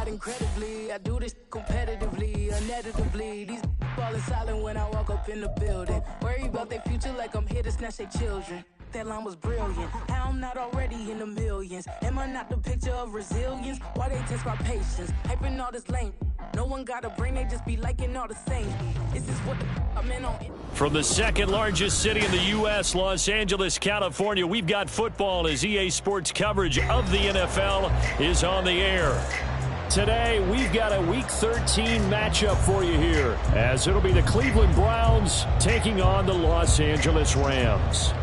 out incredibly. I do this competitively, uneditably. These falling silent when I walk up in the building. Worry about their future like I'm here to snatch their children. That line was brilliant. How I'm not already in the millions? Am I not the picture of resilience? Why they test my patience? Hyping all this lame. No one got a brain, they just be liking all the same. This is what I'm in on. From the second largest city in the U.S., Los Angeles, California, we've got football as EA Sports coverage of the NFL is on the air. Today, we've got a Week 13 matchup for you here, as it'll be the Cleveland Browns taking on the Los Angeles Rams.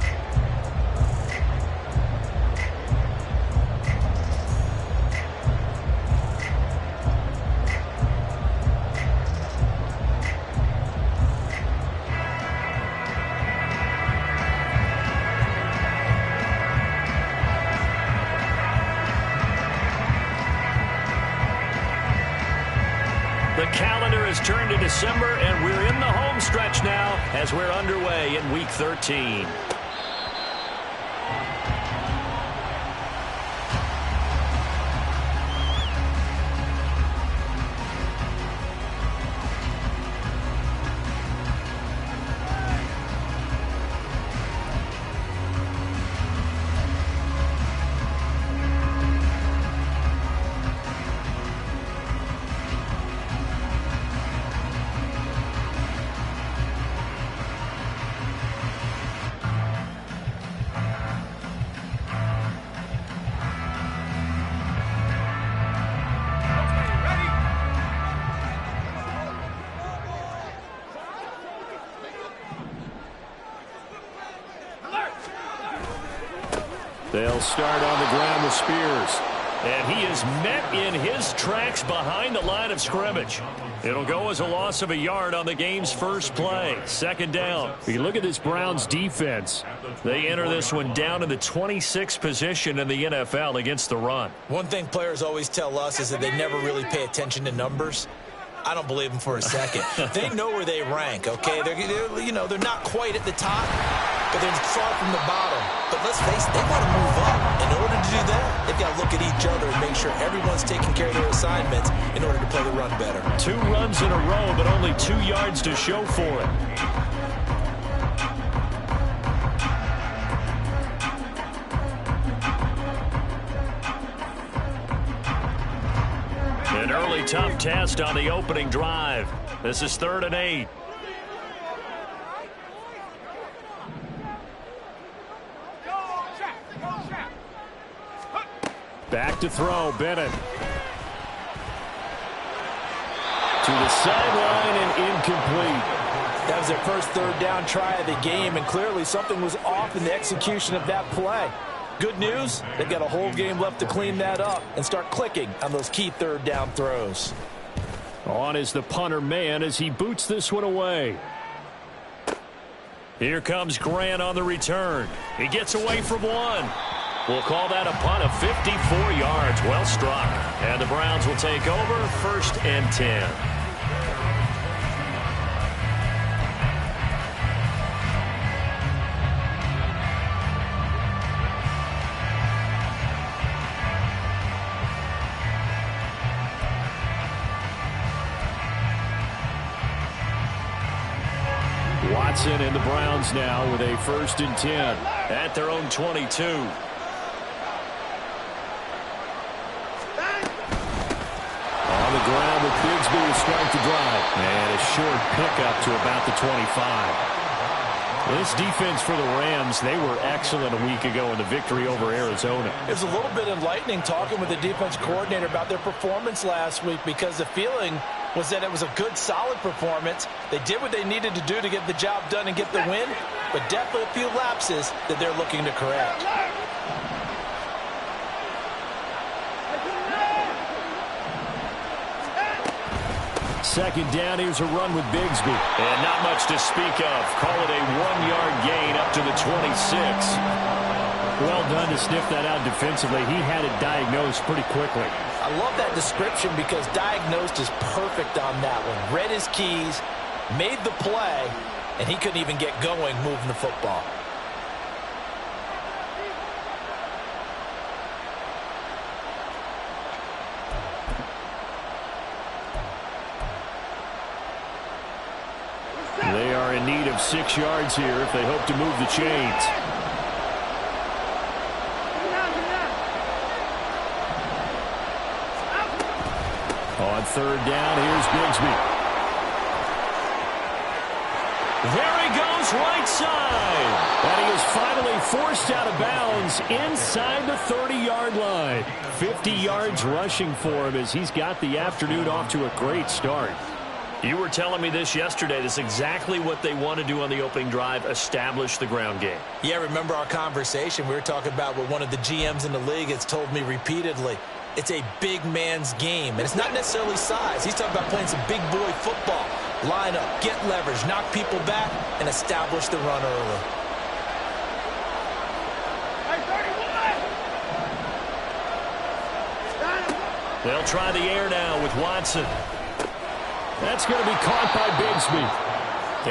The calendar has turned to December, and we're in the home stretch now as we're underway in Week 13. They'll start on the ground with Spears. And he is met in his tracks behind the line of scrimmage. It'll go as a loss of a yard on the game's first play. Second down. If you look at this Browns defense, they enter this one down in the 26th position in the NFL against the run. One thing players always tell us is that they never really pay attention to numbers. I don't believe them for a second. They know where they rank, okay? They're not quite at the top, but they're far from the bottom. But let's face it, they want to move up. In order to do that, they've got to look at each other and make sure everyone's taking care of their assignments in order to play the run better. 2 runs in a row, but only 2 yards to show for it. An early tough test on the opening drive. This is 3rd and 8. Back to throw, Bennett. To the sideline and incomplete. That was their first 3rd down try of the game, and clearly something was off in the execution of that play. Good news, they've got a whole game left to clean that up and start clicking on those key 3rd down throws. On is the punter man as he boots this one away. Here comes Grant on the return. He gets away from one. We'll call that a punt of 54 yards. Well struck. And the Browns will take over 1st and 10. Watson and the Browns now with a 1st and 10 at their own 22. On the ground with Bigsby to start the drive. And a short pickup to about the 25. This defense for the Rams, they were excellent a week ago in the victory over Arizona. It was a little bit enlightening talking with the defense coordinator about their performance last week, because the feeling was that it was a good, solid performance. They did what they needed to do to get the job done and get the win, but definitely a few lapses that they're looking to correct. Second down, here's a run with Bigsby. And not much to speak of. Call it a 1-yard gain up to the 26. Well done to sniff that out defensively. He had it diagnosed pretty quickly. I love that description because diagnosed is perfect on that one. Read his keys, made the play, and he couldn't even get going moving the football. need of 6 yards here if they hope to move the chains. On third down, here's Bigsby. There he goes, right side. And he is finally forced out of bounds inside the 30-yard line. 50 yards rushing for him as he's got the afternoon off to a great start. You were telling me this yesterday. This is exactly what they want to do on the opening drive, establish the ground game. Yeah, remember our conversation? We were talking about what one of the GMs in the league has told me repeatedly. It's a big man's game, and it's not necessarily size. He's talking about playing some big boy football. Line up, get leverage, knock people back, and establish the run early. They'll try the air now with Watson. That's going to be caught by Bigsby.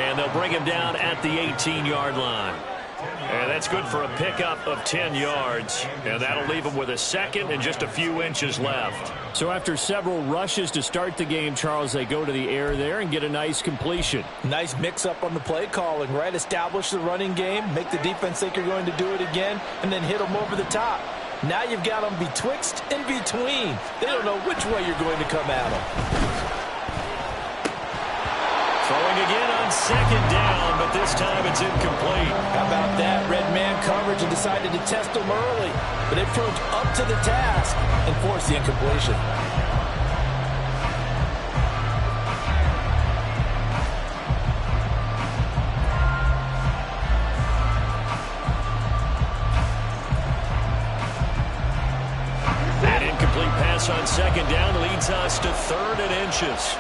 And they'll bring him down at the 18-yard line. And that's good for a pickup of 10 yards. And that'll leave him with a second and just a few inches left. So after several rushes to start the game, Charles, they go to the air there and get a nice completion. Nice mix-up on the play calling, right? Establish the running game, make the defense think you're going to do it again, and then hit them over the top. Now you've got them betwixt and between. They don't know which way you're going to come at them. Throwing again on second down, but this time it's incomplete. How about that? Red man coverage and decided to test them early. But they proved up to the task and forced the incompletion. That incomplete pass on second down leads us to 3rd and inches.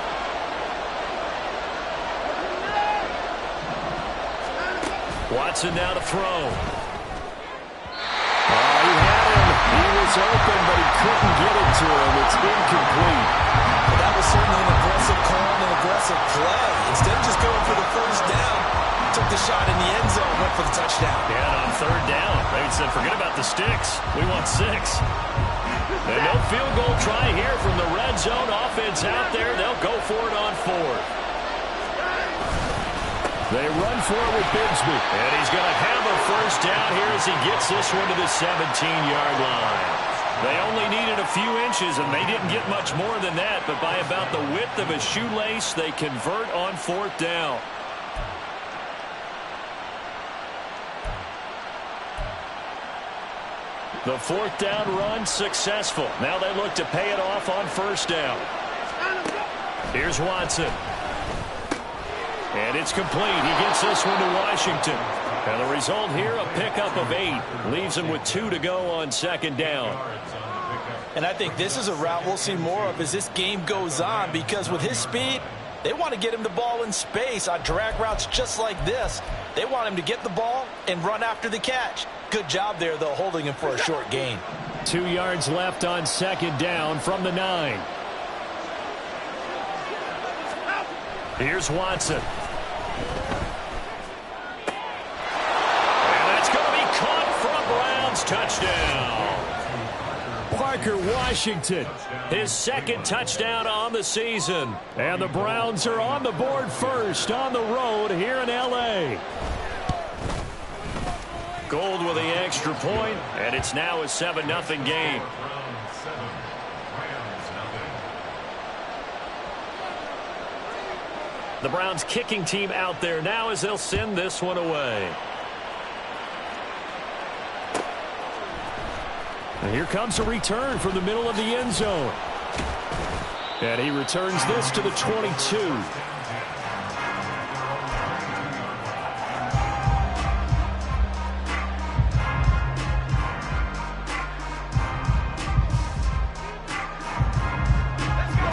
Watson now to throw. He had him. He was open, but he couldn't get it to him. It's incomplete. Well, that was certainly an aggressive call and an aggressive play. Instead of just going for the first down, took the shot in the end zone, went for the touchdown. Yeah, on 3rd down, they said, forget about the sticks. We want 6. And no field goal try here from the red zone. Offense out there. They'll go for it on 4th. They run for it with Bigsby. And he's going to have a first down here as he gets this one to the 17-yard line. They only needed a few inches, and they didn't get much more than that. But by about the width of a shoelace, they convert on 4th down. The 4th down run successful. Now they look to pay it off on 1st down. Here's Watson. And it's complete. He gets this one to Washington. And the result here, a pickup of 8. Leaves him with 2 to go on 2nd down. And I think this is a route we'll see more of as this game goes on, because with his speed, they want to get him the ball in space on drag routes just like this. They want him to get the ball and run after the catch. Good job there, though, holding him for a short gain. 2 yards left on 2nd down from the 9. Here's Watson. And that's going to be caught for a Browns touchdown. Parker Washington, His 2nd touchdown on the season. and the Browns are on the board first on the road here in L.A. Gold with the extra point, and it's now a 7-0 game. The Browns kicking team out there now as they'll send this one away. And here comes a return from the middle of the end zone. And he returns this to the 22.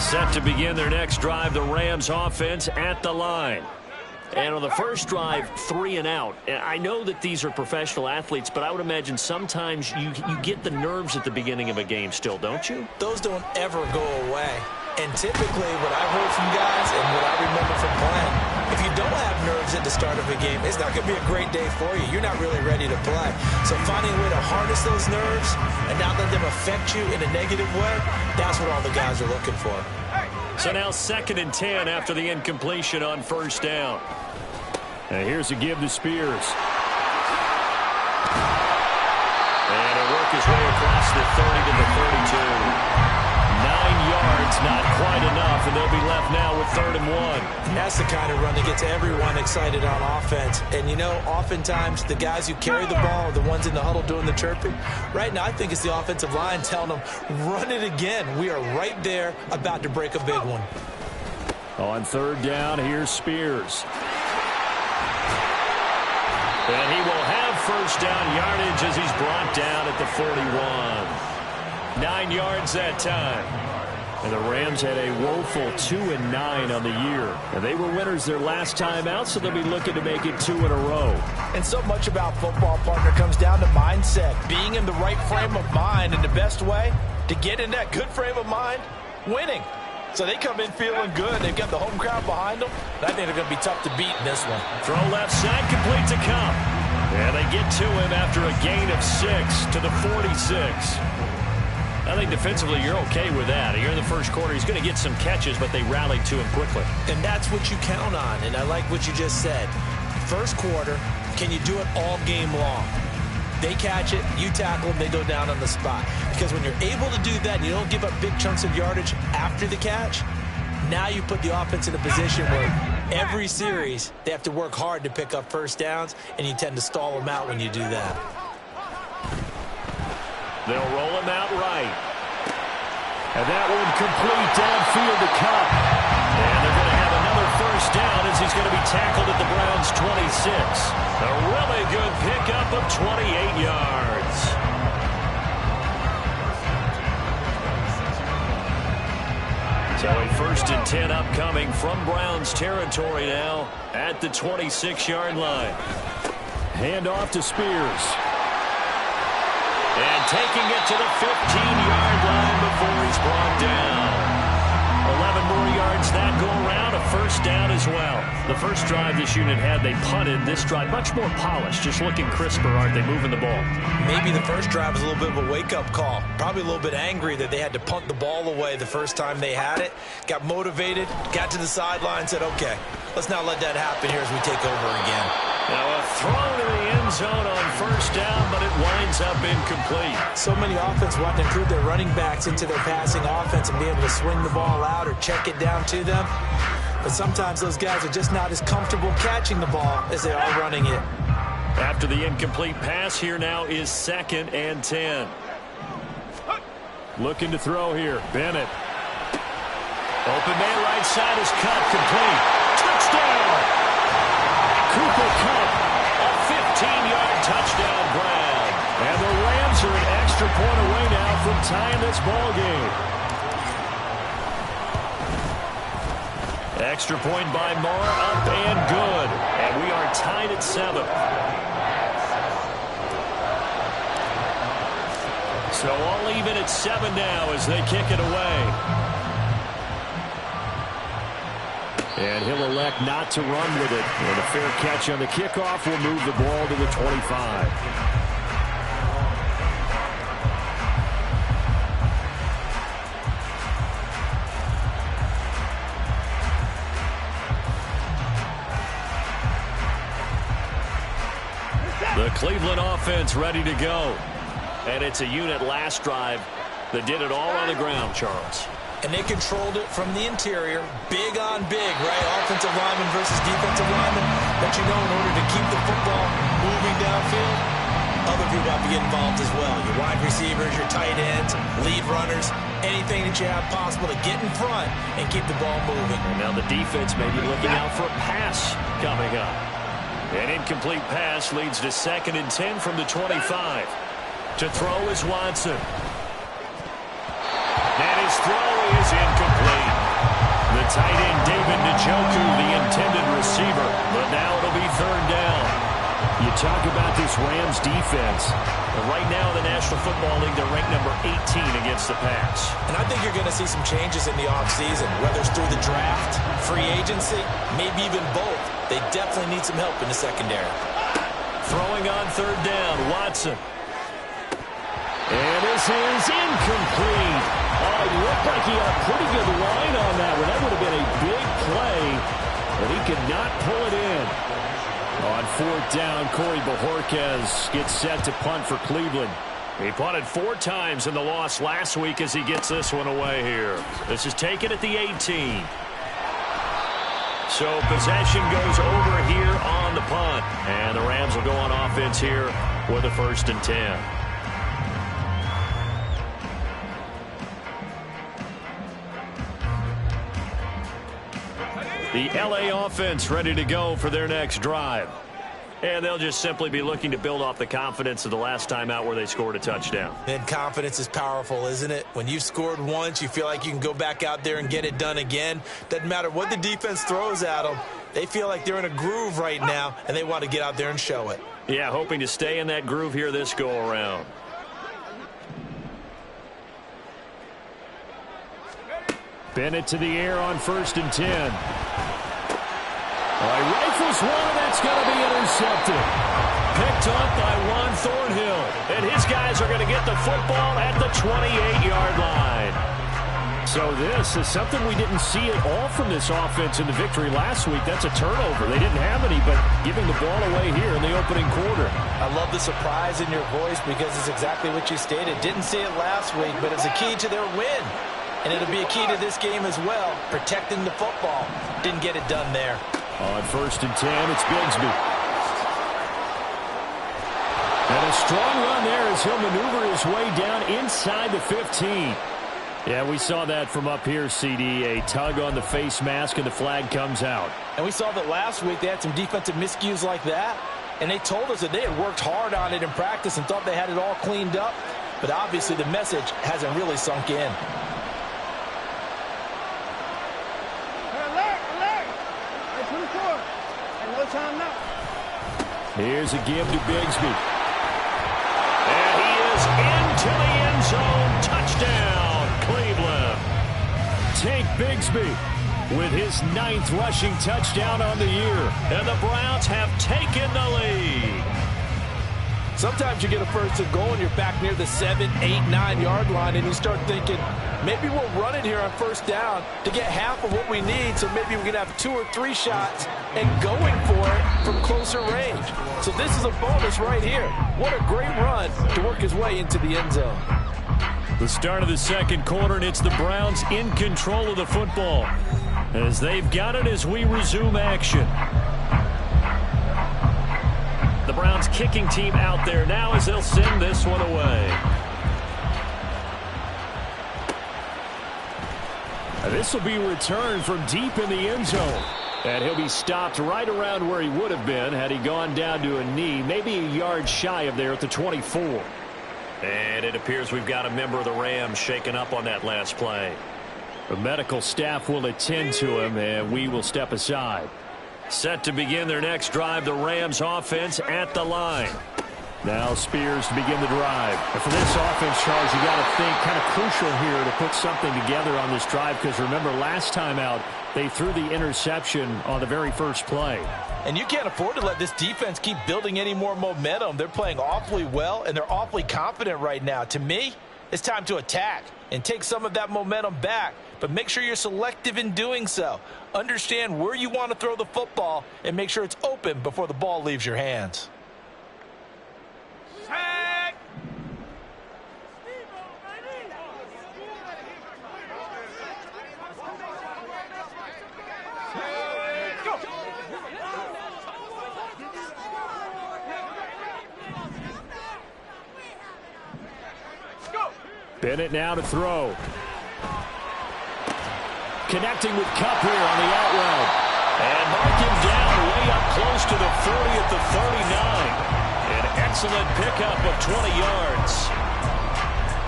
Set to begin their next drive, the Rams offense at the line. And on the first drive, 3 and out. And I know that these are professional athletes, but I would imagine sometimes you get the nerves at the beginning of a game still, don't you? Those don't ever go away. And typically what I've heard from guys and what I remember from playing, if you don't have nerves at the start of a game, it's not going to be a great day for you. You're not really ready to play. So finding a way to harness those nerves and not let them affect you in a negative way, that's what all the guys are looking for. So now 2nd and 10 after the incompletion on 1st down. And here's a give to Spears. And he'll work his way across the 30 to the 32. 9 yards, not quite enough, and they'll be left now with 3rd and 1. And that's the kind of run that gets everyone excited on offense. And, you know, oftentimes the guys who carry the ball are the ones in the huddle doing the chirping. Right now, I think it's the offensive line telling them, run it again. We are right there about to break a big one. On 3rd down, here's Spears. And he will have 1st down yardage as he's brought down at the 41. 9 yards that time. And the Rams had a woeful 2-9 on the year. And they were winners their last time out, so they'll be looking to make it 2 in a row. And so much about football, partner, comes down to mindset. Being in the right frame of mind, and the best way to get in that good frame of mind, winning. So they come in feeling good. They've got the home crowd behind them. I think they're going to be tough to beat in this one. Throw left side, complete to Kupp. And they get to him after a gain of 6 to the 46. I think defensively you're okay with that. You're in the first quarter. He's going to get some catches, but they rallied to him quickly. And that's what you count on, and I like what you just said. First quarter, can you do it all game long? They catch it, you tackle them, they go down on the spot. Because when you're able to do that and you don't give up big chunks of yardage after the catch, now you put the offense in a position where every series they have to work hard to pick up 1st downs, and you tend to stall them out when you do that. They'll roll him out right. And that one complete downfield to Kupp. And they're going to have another 1st down as he's going to be tackled at the Browns' 26. A really good pickup of 28 yards. So a 1st and 10 upcoming from Browns territory now at the 26-yard line. Hand off to Spears. And taking it to the 15-yard line before he's brought down. 11 more yards that go around, a 1st down as well. The first drive this unit had, they punted. This drive, much more polished, just looking crisper, aren't they, moving the ball? Maybe the first drive was a little bit of a wake-up call. Probably a little bit angry that they had to punt the ball away the first time they had it. Got motivated, got to the sideline, said, okay, let's not let that happen here as we take over again. Now a throw to the end zone on 1st down, but it winds up incomplete. So many offenses want to include their running backs into their passing offense and be able to swing the ball out or check it down to them. But sometimes those guys are just not as comfortable catching the ball as they are running it. After the incomplete pass, here now is 2nd and 10. Looking to throw here. Bennett. Open man right side is cut, complete. Touchdown! Cooper Kupp, a 15-yard touchdown grab. And the Rams are an extra point away now from tying this ball game. Extra point by Moore, up and good. And we are tied at 7. So all even at 7 now as they kick it away. And he'll elect not to run with it. And a fair catch on the kickoff will move the ball to the 25. The Cleveland offense ready to go. And it's a unit last drive that did it all on the ground, Charles. And they controlled it from the interior, big on big, right? Offensive lineman versus defensive lineman. But you know, in order to keep the football moving downfield, other people have to get involved as well. Your wide receivers, your tight ends, lead runners, anything that you have possible to get in front and keep the ball moving. And now the defense may be looking out for a pass coming up. An incomplete pass leads to 2nd and 10 from the 25. To throw is Watson. And his throw is incomplete. The tight end, David Njoku, the intended receiver. But now it'll be 3rd down. You talk about this Rams defense. And right now in the National Football League, they're ranked number 18 against the pass. And I think you're going to see some changes in the offseason, whether it's through the draft, free agency, maybe even both. They definitely need some help in the secondary. Throwing on 3rd down, Watson. And this is incomplete. Oh, it looked like he had a pretty good line on that one. That would have been a big play, but he could not pull it in. On 4th down, Corey Bojorquez gets set to punt for Cleveland. He punted 4 times in the loss last week as he gets this one away here. This is taken at the 18. So possession goes over here on the punt. And the Rams will go on offense here with a 1st and 10. The LA offense ready to go for their next drive. And they'll just simply be looking to build off the confidence of the last time out where they scored a touchdown. And confidence is powerful, isn't it? When you've scored once, you feel like you can go back out there and get it done again. Doesn't matter what the defense throws at them. They feel like they're in a groove right now, and they want to get out there and show it. Yeah, hoping to stay in that groove here this go-around. Bennett to the air on 1st and 10. Rifles one, that's going to be intercepted. Picked up by Juan Thornhill. And his guys are going to get the football at the 28-yard line. So this is something we didn't see at all from this offense in the victory last week. That's a turnover. They didn't have any, but giving the ball away here in the opening quarter. I love the surprise in your voice because it's exactly what you stated. Didn't see it last week, but it's a key to their win. And it'll be a key to this game as well, protecting the football. Didn't get it done there. On 1st and 10, it's Bigsby. And a strong run there as he'll maneuver his way down inside the 15. Yeah, we saw that from up here, CD. A tug on the face mask, and the flag comes out. And we saw that last week they had some defensive miscues like that. And they told us that they had worked hard on it in practice and thought they had it all cleaned up. But obviously the message hasn't really sunk in. Here's a give to Bigsby. And he is into the end zone. Touchdown, Cleveland. Tank Bigsby with his 9th rushing touchdown on the year. And the Browns have taken the lead. Sometimes you get a 1st and goal and you're back near the 7, 8, 9-yard line and you start thinking, maybe we'll run it here on 1st down to get half of what we need, so maybe we can have 2 or 3 shots and going for it from closer range. So this is a bonus right here. What a great run to work his way into the end zone. The start of the 2nd quarter, and it's the Browns in control of the football as they've got it as we resume action. The Browns kicking team out there now as they'll send this one away. This will be returned from deep in the end zone. And he'll be stopped right around where he would have been had he gone down to a knee, maybe a yard shy of there at the 24. And it appears we've got a member of the Rams shaken up on that last play. The medical staff will attend to him, and we will step aside. Set to begin their next drive, the Rams offense at the line. Now Spears to begin the drive. And for this offense, Charles, you got to think kind of crucial here to put something together on this drive, because remember last time out they threw the interception on the very first play. And you can't afford to let this defense keep building any more momentum. They're playing awfully well, and they're awfully confident right now. To me, it's time to attack and take some of that momentum back, but make sure you're selective in doing so. Understand where you want to throw the football and make sure it's open before the ball leaves your hands. Bennett now to throw. Connecting with Kupp here on the out route. And mark him down way up close to the 40 at the 39. An excellent pickup of 20 yards.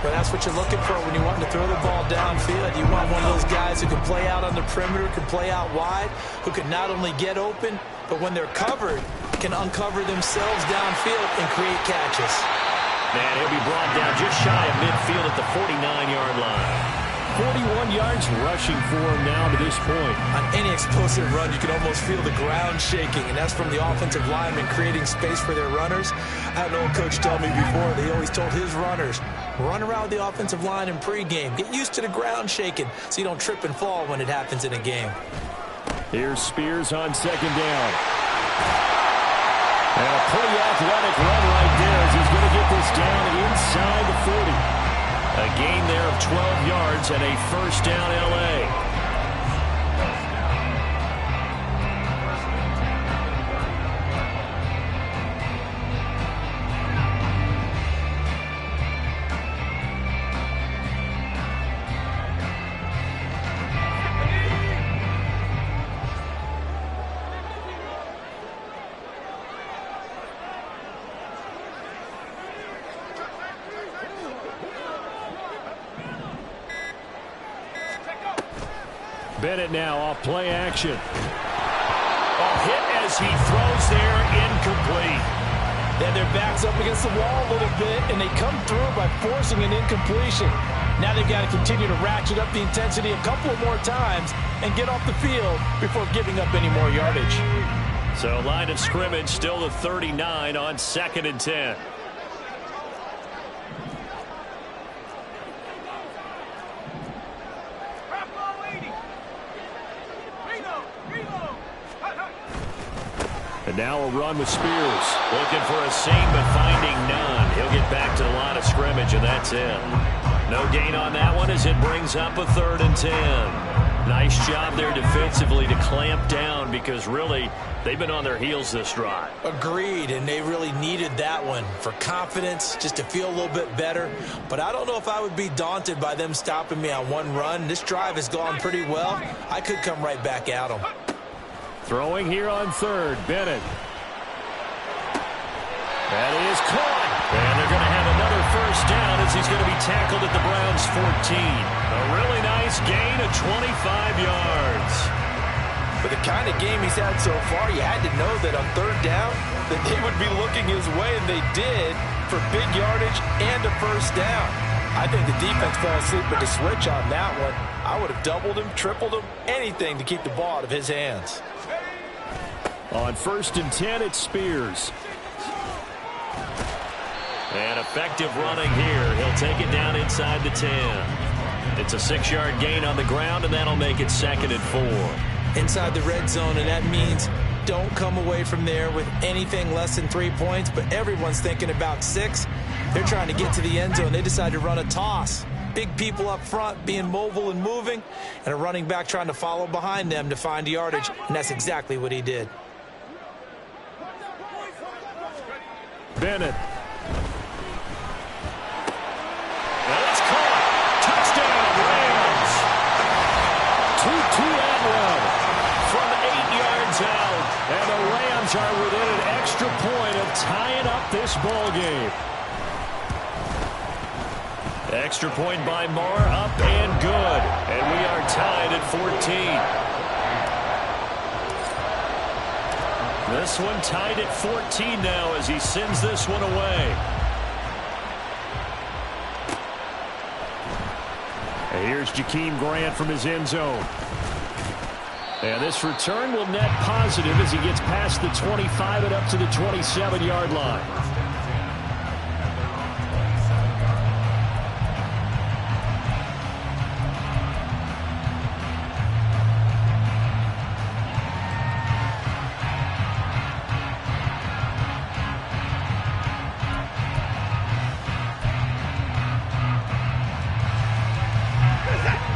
But that's what you're looking for when you want to throw the ball downfield. You want one of those guys who can play out on the perimeter, can play out wide, who can not only get open, but when they're covered, can uncover themselves downfield and create catches. And he'll be brought down just shy of midfield at the 49-yard line. 41 yards rushing for him now to this point. On any explosive run, you can almost feel the ground shaking, and that's from the offensive linemen creating space for their runners. I had an old coach tell me before, they always told his runners, run around the offensive line in pregame. Get used to the ground shaking so you don't trip and fall when it happens in a game. Here's Spears on 2nd down. And a pretty athletic run right there as he's going to get this down inside the 40. A gain there of 12 yards and a first down, L.A. Bennett now off play action. A hit as he throws there, incomplete. Then their backs up against the wall a little bit, and they come through by forcing an incompletion. Now they've got to continue to ratchet up the intensity a couple of more times and get off the field before giving up any more yardage. So line of scrimmage still the 39 on 2nd and 10. And now a run with Spears. Looking for a seam, but finding none. He'll get back to the line of scrimmage, and that's it. No gain on that one as it brings up a 3rd and 10. Nice job there defensively to clamp down because really they've been on their heels this drive. Agreed, and they really needed that one for confidence, just to feel a little bit better. But I don't know if I would be daunted by them stopping me on one run. This drive has gone pretty well. I could come right back at them. Throwing here on 3rd, Bennett. That is caught. And they're going to have another first down as he's going to be tackled at the Browns' 14. A really nice gain of 25 yards. With the kind of game he's had so far, you had to know that on 3rd down that they would be looking his way, and they did, for big yardage and a first down. I think the defense fell asleep with the switch on that one. I would have doubled him, tripled him, anything to keep the ball out of his hands. On 1st and 10, it's Spears. And effective running here. He'll take it down inside the 10. It's a 6-yard gain on the ground, and that'll make it 2nd and 4. Inside the red zone, and that means don't come away from there with anything less than 3 points, but everyone's thinking about 6. They're trying to get to the end zone. They decide to run a toss. Big people up front being mobile and moving, and a running back trying to follow behind them to find yardage, and that's exactly what he did. Bennett. Well, it's caught. Touchdown, Rams. 2-2 end run. From 8 yards out. And the Rams are within an extra point of tying up this ball game. Extra point by Marr, up and good. And we are tied at 14. This one tied at 14 now as he sends this one away. And here's Jakeem Grant from his end zone. And this return will net positive as he gets past the 25 and up to the 27-yard line.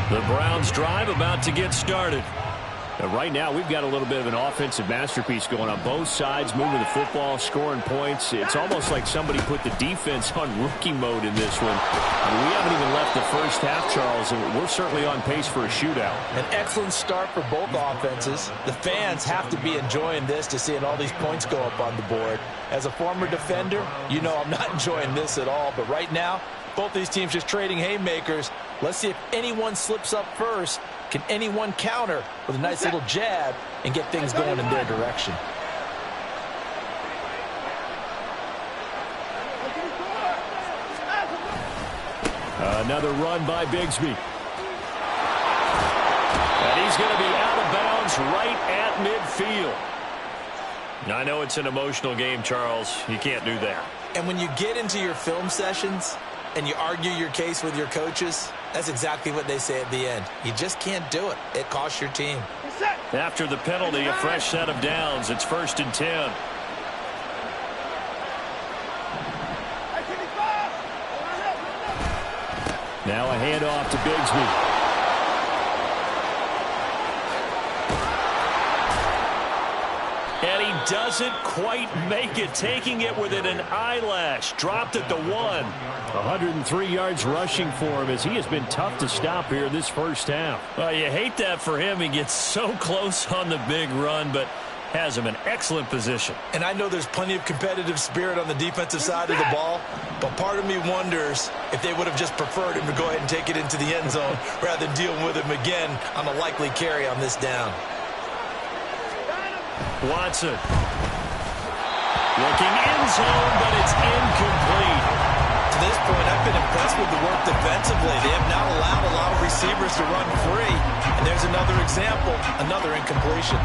The Browns drive about to get started. Right now, we've got a little bit of an offensive masterpiece going on both sides, moving the football, scoring points. It's almost like somebody put the defense on rookie mode in this one. I mean, we haven't even left the first half, Charles, and we're certainly on pace for a shootout. An excellent start for both offenses. The fans have to be enjoying this to seeing all these points go up on the board. As a former defender, you know I'm not enjoying this at all, but right now, both these teams just trading haymakers. Let's see if anyone slips up first. Can anyone counter with a nice little jab and get things going in their direction? Another run by Bigsby. And he's going to be out of bounds right at midfield. I know it's an emotional game, Charles. You can't do that. And when you get into your film sessions and you argue your case with your coaches, that's exactly what they say at the end. You just can't do it. It costs your team. After the penalty, a fresh set of downs. It's 1st and 10. Now a handoff to Bigsby. And he doesn't quite make it, taking it within an eyelash. Dropped it to 1. 103 yards rushing for him as he has been tough to stop here this first half. Well, you hate that for him. He gets so close on the big run, but has him in excellent position. And I know there's plenty of competitive spirit on the defensive side of the ball, but part of me wonders if they would have just preferred him to go ahead and take it into the end zone rather than dealing with him again on a likely carry on this down. Watson. Looking end zone, but it's incomplete. To this point, I've been impressed with the work defensively. They have not allowed a lot of receivers to run free. And there's another example, another incompletion.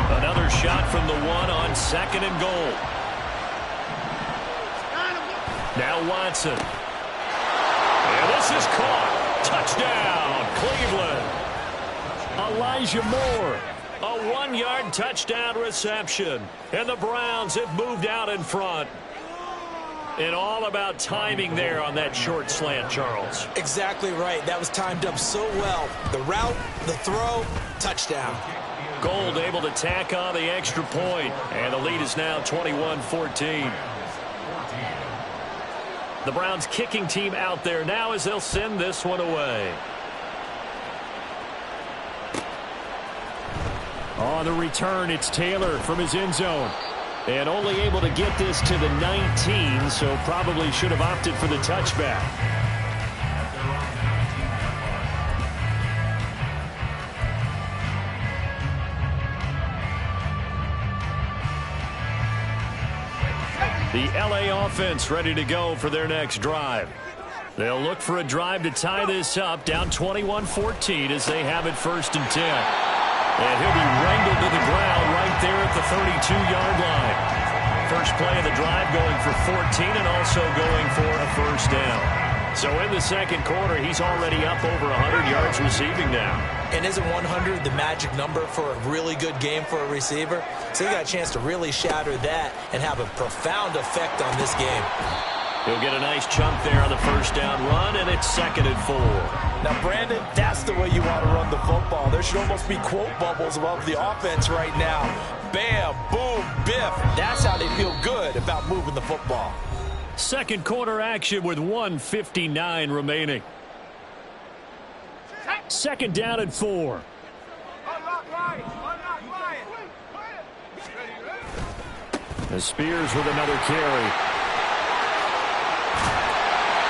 Another shot from the 1 on 2nd and goal. Now Watson. And this is caught. Touchdown, Cleveland. Elijah Moore, a 1-yard touchdown reception. And the Browns have moved out in front. And all about timing there on that short slant, Charles. Exactly right. That was timed up so well. The route, the throw, touchdown. Gold able to tack on the extra point. And the lead is now 21-14. The Browns kicking team out there now as they'll send this one away. On the return, it's Taylor from his end zone. And only able to get this to the 19, so probably should have opted for the touchback. The LA offense ready to go for their next drive. They'll look for a drive to tie this up, down 21-14 as they have it 1st and 10. And he'll be wrangled to the ground right there at the 32-yard line. First play of the drive going for 14 and also going for a first down. So in the second quarter, he's already up over 100 yards receiving now. And isn't 100 the magic number for a really good game for a receiver? So he got a chance to really shatter that and have a profound effect on this game. He'll get a nice chunk there on the first down run, and it's 2nd and 4. Now, Brandon, that's the way you want to run the football. There should almost be quote bubbles above the offense right now. Bam, boom, biff. That's how they feel good about moving the football. Second quarter action with 1:59 remaining. 2nd down and 4. The Spears with another carry.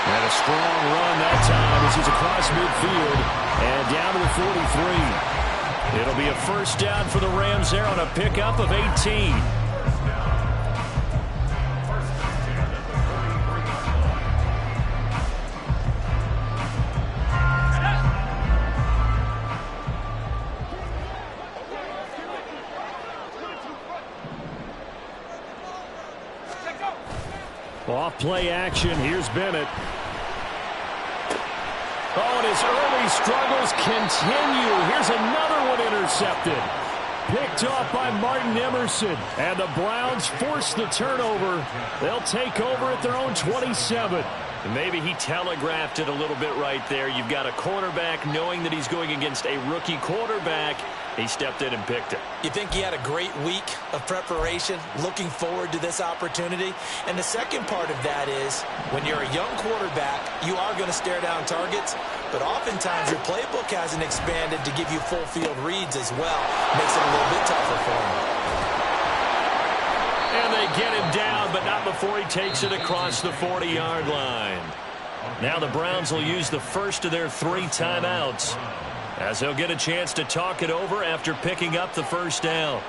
And a strong run that time as he's across midfield and down to the 43. It'll be a first down for the Rams there on a pickup of 18. Off play action. Here's Bennett. Oh, and his early struggles continue. Here's another one intercepted. Picked off by Martin Emerson. And the Browns force the turnover. They'll take over at their own 27. And maybe he telegraphed it a little bit right there. You've got a cornerback knowing that he's going against a rookie quarterback. He stepped in and picked it. You think he had a great week of preparation, looking forward to this opportunity? And the second part of that is, when you're a young quarterback, you are going to stare down targets, but oftentimes your playbook hasn't expanded to give you full field reads as well. Makes it a little bit tougher for him. And they get him down, but not before he takes it across the 40-yard line. Now the Browns will use the first of their 3 timeouts, as they'll get a chance to talk it over after picking up the first down.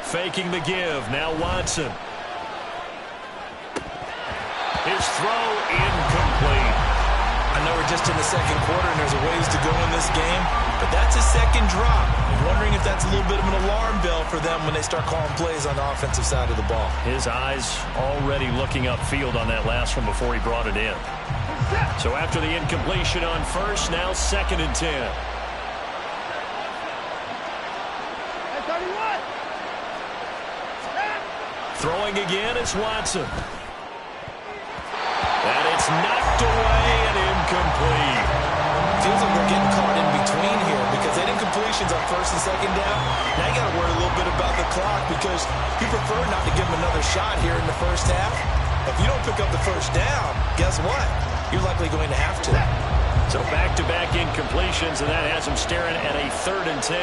Faking the give. Now Watson. His throw incomplete. I know we're just in the second quarter and there's a ways to go in this game, but that's his second drop. I'm wondering if that's a little bit of an alarm bell for them when they start calling plays on the offensive side of the ball. His eyes already looking upfield on that last one before he brought it in. So after the incompletion on first, now 2nd and 10. Throwing again, it's Watson. And it's knocked away and incomplete. Feels like they're getting caught in between here because they didn't incompletions on 1st and 2nd down. Now you got to worry a little bit about the clock because you prefer not to give them another shot here in the first half. If you don't pick up the first down, guess what? You're likely going to have to. So back-to-back incompletions, and that has them staring at a 3rd and 10.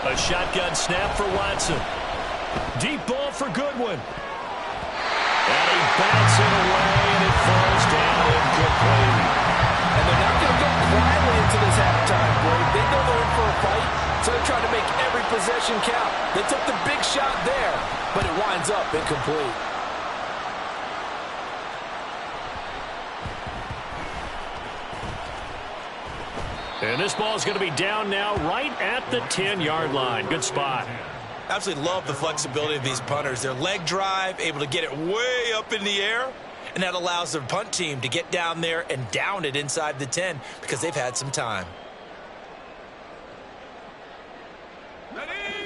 A shotgun snap for Watson. Deep ball for Goodwin. And he bats it away, and it falls down incomplete. And they're not going to go quietly into this halftime break. They know they're in for a fight, so they're trying to make every possession count. They took the big shot there, but it winds up incomplete. And this ball is going to be down now right at the 10-yard line. Good spot. Absolutely love the flexibility of these punters. Their leg drive, able to get it way up in the air, and that allows their punt team to get down there and down it inside the 10 because they've had some time.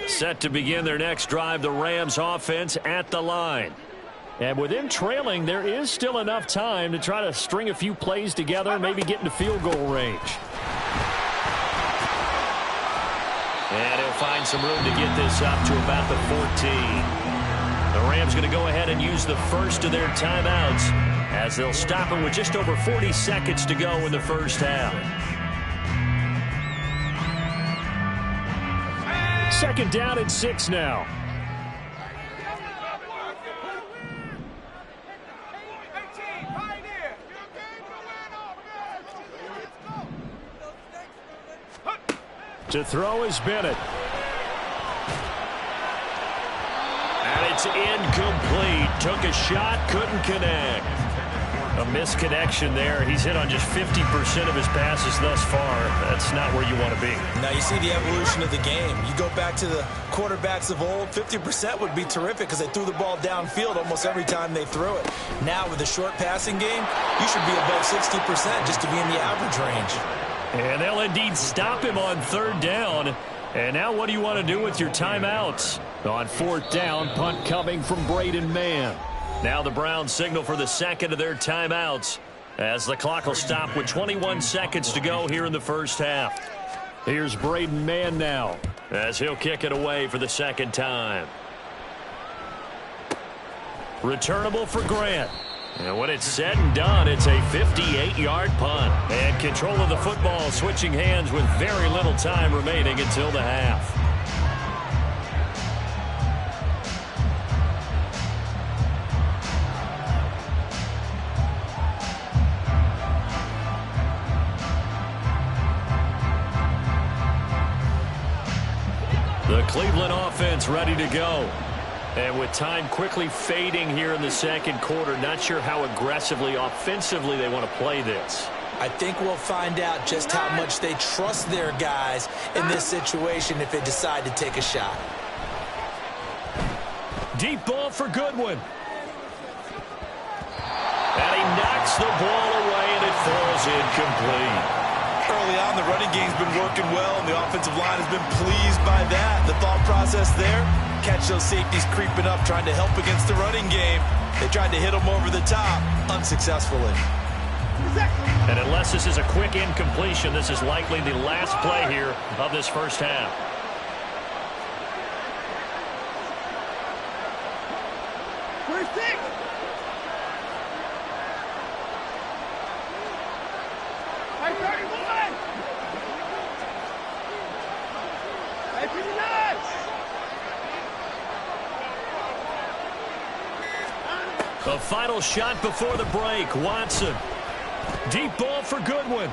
Set to begin their next drive, the Rams offense at the line. And with them trailing, there is still enough time to try to string a few plays together and maybe get into field goal range. And he'll find some room to get this up to about the 14. The Rams going to go ahead and use the first of their timeouts as they'll stop him with just over 40 seconds to go in the first half. 2nd down and 6 now. To throw is Bennett. And it's incomplete. Took a shot, couldn't connect. A misconnection there. He's hit on just 50% of his passes thus far. That's not where you want to be. Now you see the evolution of the game. You go back to the quarterbacks of old, 50% would be terrific because they threw the ball downfield almost every time they threw it. Now with the short passing game, you should be above 60% just to be in the average range. And they'll indeed stop him on 3rd down. And now what do you want to do with your timeouts? On 4th down, punt coming from Braden Mann. Now the Browns signal for the 2nd of their timeouts as the clock will stop with 21 seconds to go here in the first half. Here's Braden Mann now as he'll kick it away for the 2nd time. Returnable for Grant. And when it's said and done, it's a 58-yard punt. And control of the football switching hands with very little time remaining until the half. The Cleveland offense ready to go. And with time quickly fading here in the 2nd quarter, not sure how aggressively, offensively they want to play this. I think we'll find out just how much they trust their guys in this situation if they decide to take a shot. Deep ball for Goodwin. And he knocks the ball away, and it falls incomplete. Early on, the running game's been working well, and the offensive line has been pleased by that. The thought process there, catch those safeties creeping up, trying to help against the running game. They tried to hit them over the top, unsuccessfully. And unless this is a quick incompletion, this is likely the last play here of this first half. The final shot before the break, Watson. Deep ball for Goodwin.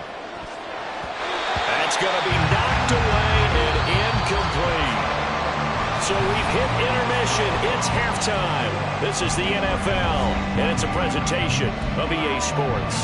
That's going to be knocked away and incomplete. So we've hit intermission. It's halftime. This is the NFL, and it's a presentation of EA Sports.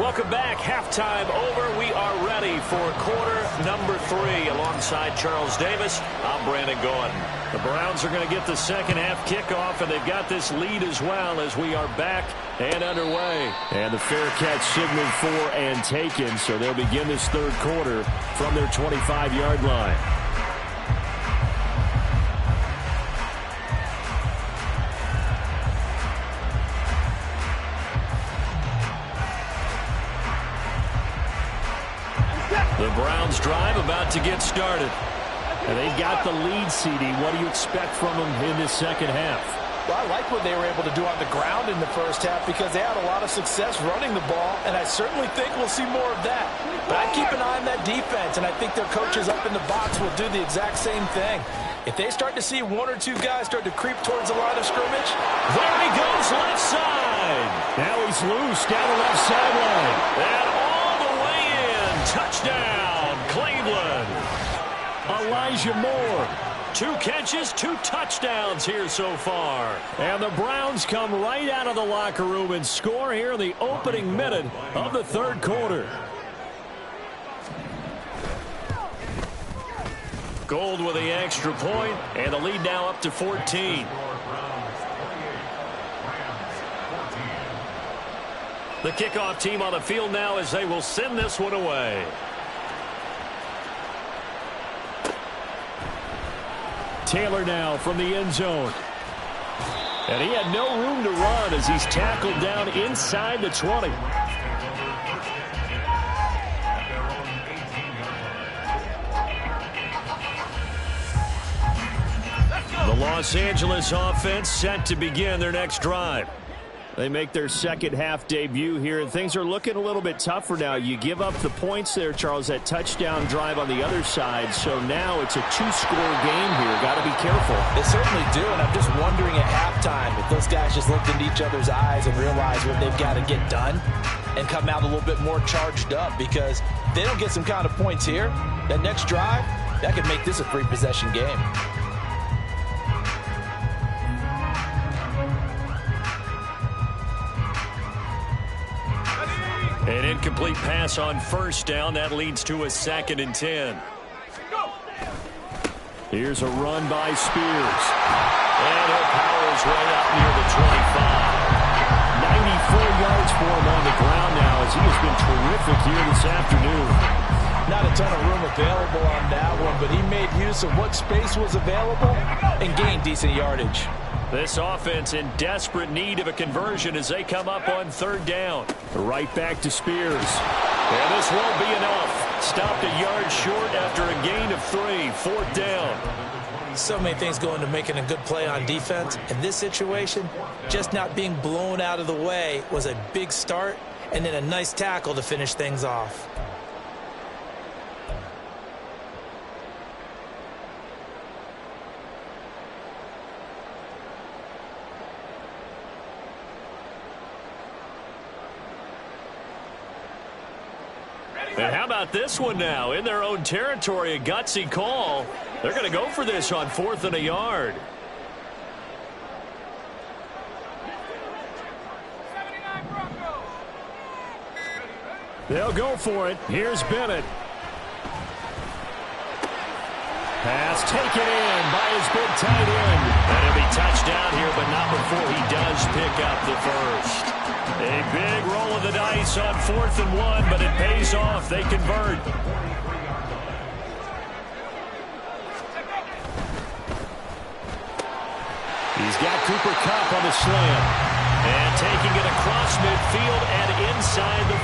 Welcome back. Halftime over. We are ready for quarter number 3. Alongside Charles Davis, I'm Brandon Gaudin. The Browns are going to get the second half kickoff, and they've got this lead as well as we are back and underway. And the fair catch signaled for and taken, so they'll begin this third quarter from their 25-yard line. The Browns drive about to get started. And they got the lead, CD. What do you expect from them in this second half? Well, I like what they were able to do on the ground in the first half because they had a lot of success running the ball, and I certainly think we'll see more of that. But I keep an eye on that defense, and I think their coaches up in the box will do the exact same thing. If they start to see one or two guys start to creep towards the line of scrimmage, there he goes left side. Now he's loose down the left sideline. And all the way in. Touchdown, Cleveland. Elijah Moore. 2 catches, 2 touchdowns here so far. And the Browns come right out of the locker room and score here in the opening minute of the third quarter. Gold with the extra point, and the lead now up to 14. The kickoff team on the field now as they will send this one away. Taylor now from the end zone. And he had no room to run as he's tackled down inside the 20. The Los Angeles offense set to begin their next drive. They make their second half debut here, and things are looking a little bit tougher now. You give up the points there, Charles, that touchdown drive on the other side. So now it's a 2-score game here. Got to be careful. They certainly do, and I'm just wondering at halftime if those guys just looked into each other's eyes and realized what they've got to get done and come out a little bit more charged up, because if they don't get some kind of points here, that next drive, that could make this a 3-possession game. An incomplete pass on first down. That leads to a 2nd and 10. Here's a run by Spears. And he'll power his way up near the 25. 94 yards for him on the ground now as he has been terrific here this afternoon. Not a ton of room available on that one, but he made use of what space was available and gained decent yardage. This offense in desperate need of a conversion as they come up on 3rd down. Right back to Spears. And this won't be enough. Stopped a yard short after a gain of 3. 4th down. So many things go into making a good play on defense. In this situation, just not being blown out of the way was a big start, and then a nice tackle to finish things off. And how about this one now? In their own territory, a gutsy call. They're going to go for this on 4th and a yard. They'll go for it. Here's Bennett. Pass taken in by his big tight end. And he'll be touched down here, but not before he does pick up the first. A big roll of the dice on 4th and 1, but it pays off. They convert. He's got Cooper Kupp on the slam. And taking it across midfield and inside the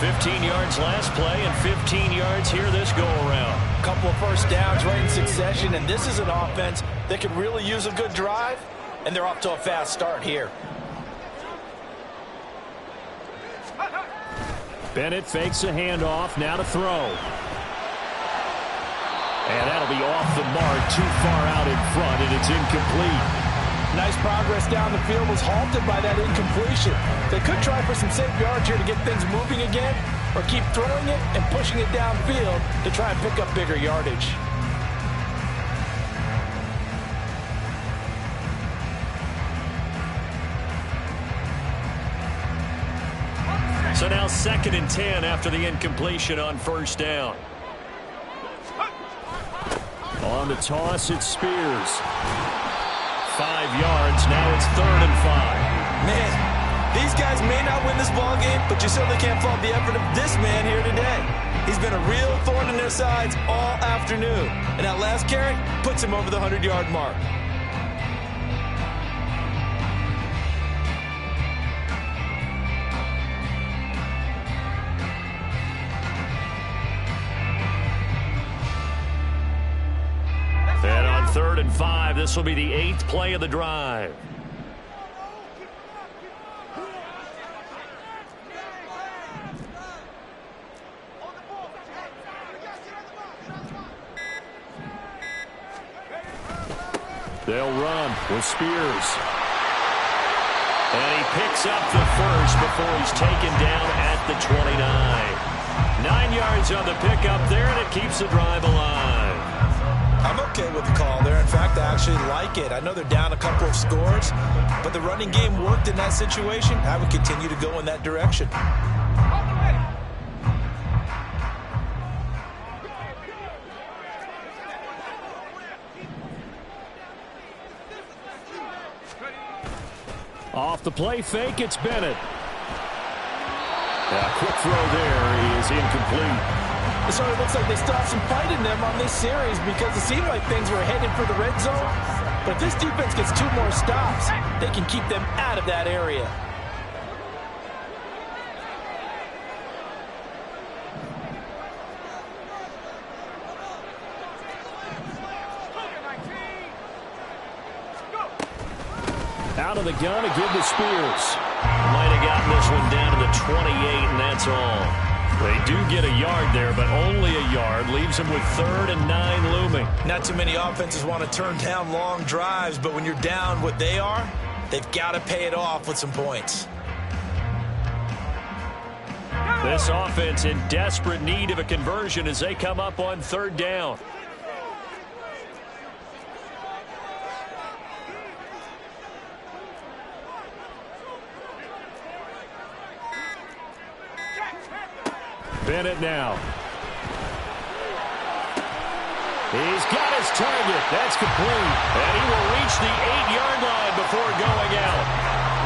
45. 15 yards last play and 15 yards here this go-around. A couple of first downs right in succession, and this is an offense that could really use a good drive, and they're off to a fast start here. Bennett fakes a handoff, now to throw. And that'll be off the mark, too far out in front, and it's incomplete. Nice progress down the field, was halted by that incompletion. They could try for some safe yards here to get things moving again, or keep throwing it and pushing it downfield to try and pick up bigger yardage. So now 2nd and 10 after the incompletion on first down. On the toss, it's Spears. 5 yards. Now it's 3rd and 5. Man, these guys may not win this ball game, but you certainly can't fault the effort of this man here today. He's been a real thorn in their sides all afternoon. And that last carry puts him over the 100-yard mark. And on 3rd and 5, this will be the 8th play of the drive. They'll run with Spears. And he picks up the first before he's taken down at the 29. 9 yards on the pickup there, and it keeps the drive alive. I'm okay with the call there. In fact, I actually like it. I know they're down a couple of scores, but the running game worked in that situation. I would continue to go in that direction. Off the play fake, it's Bennett. A quick throw there is incomplete. It sort of looks like they still have some fight in them on this series because it seemed like things were headed for the red zone. But if this defense gets 2 more stops, they can keep them out of that area. Out of the gun to give to Spears. Might have gotten this one down to the 28, and that's all. They do get a yard there, but only a yard. Leaves them with 3rd and 9 looming. Not too many offenses want to turn down long drives, but when you're down what they are, they've got to pay it off with some points. This offense in desperate need of a conversion as they come up on 3rd down. Bennett now. He's got his target. That's complete. And he will reach the 8-yard line before going out.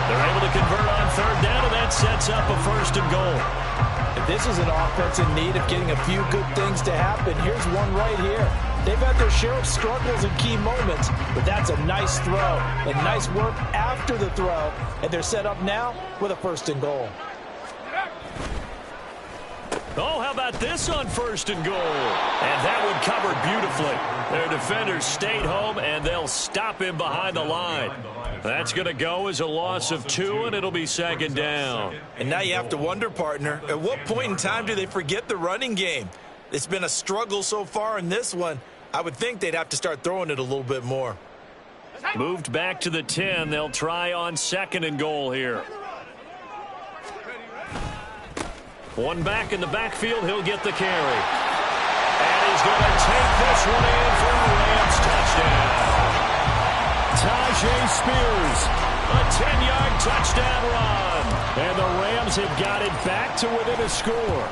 They're able to convert on 3rd down, and that sets up a 1st and goal. If this is an offense in need of getting a few good things to happen, here's one right here. They've had their share of struggles in key moments, but that's a nice throw and nice work after the throw. And they're set up now with a 1st and goal. Oh, how about this on 1st and goal? And that one covered beautifully. Their defenders stayed home, and they'll stop him behind the line. That's going to go as a loss of 2, and it'll be 2nd down. And now you have to wonder, partner, at what point in time do they forget the running game? It's been a struggle so far in this one. I would think they'd have to start throwing it a little bit more. Moved back to the 10. They'll try on 2nd and goal here. One back in the backfield. He'll get the carry. And he's going to take this one in for a Rams touchdown. Tyjae Spears, a 10-yard touchdown run. And the Rams have got it back to within a score.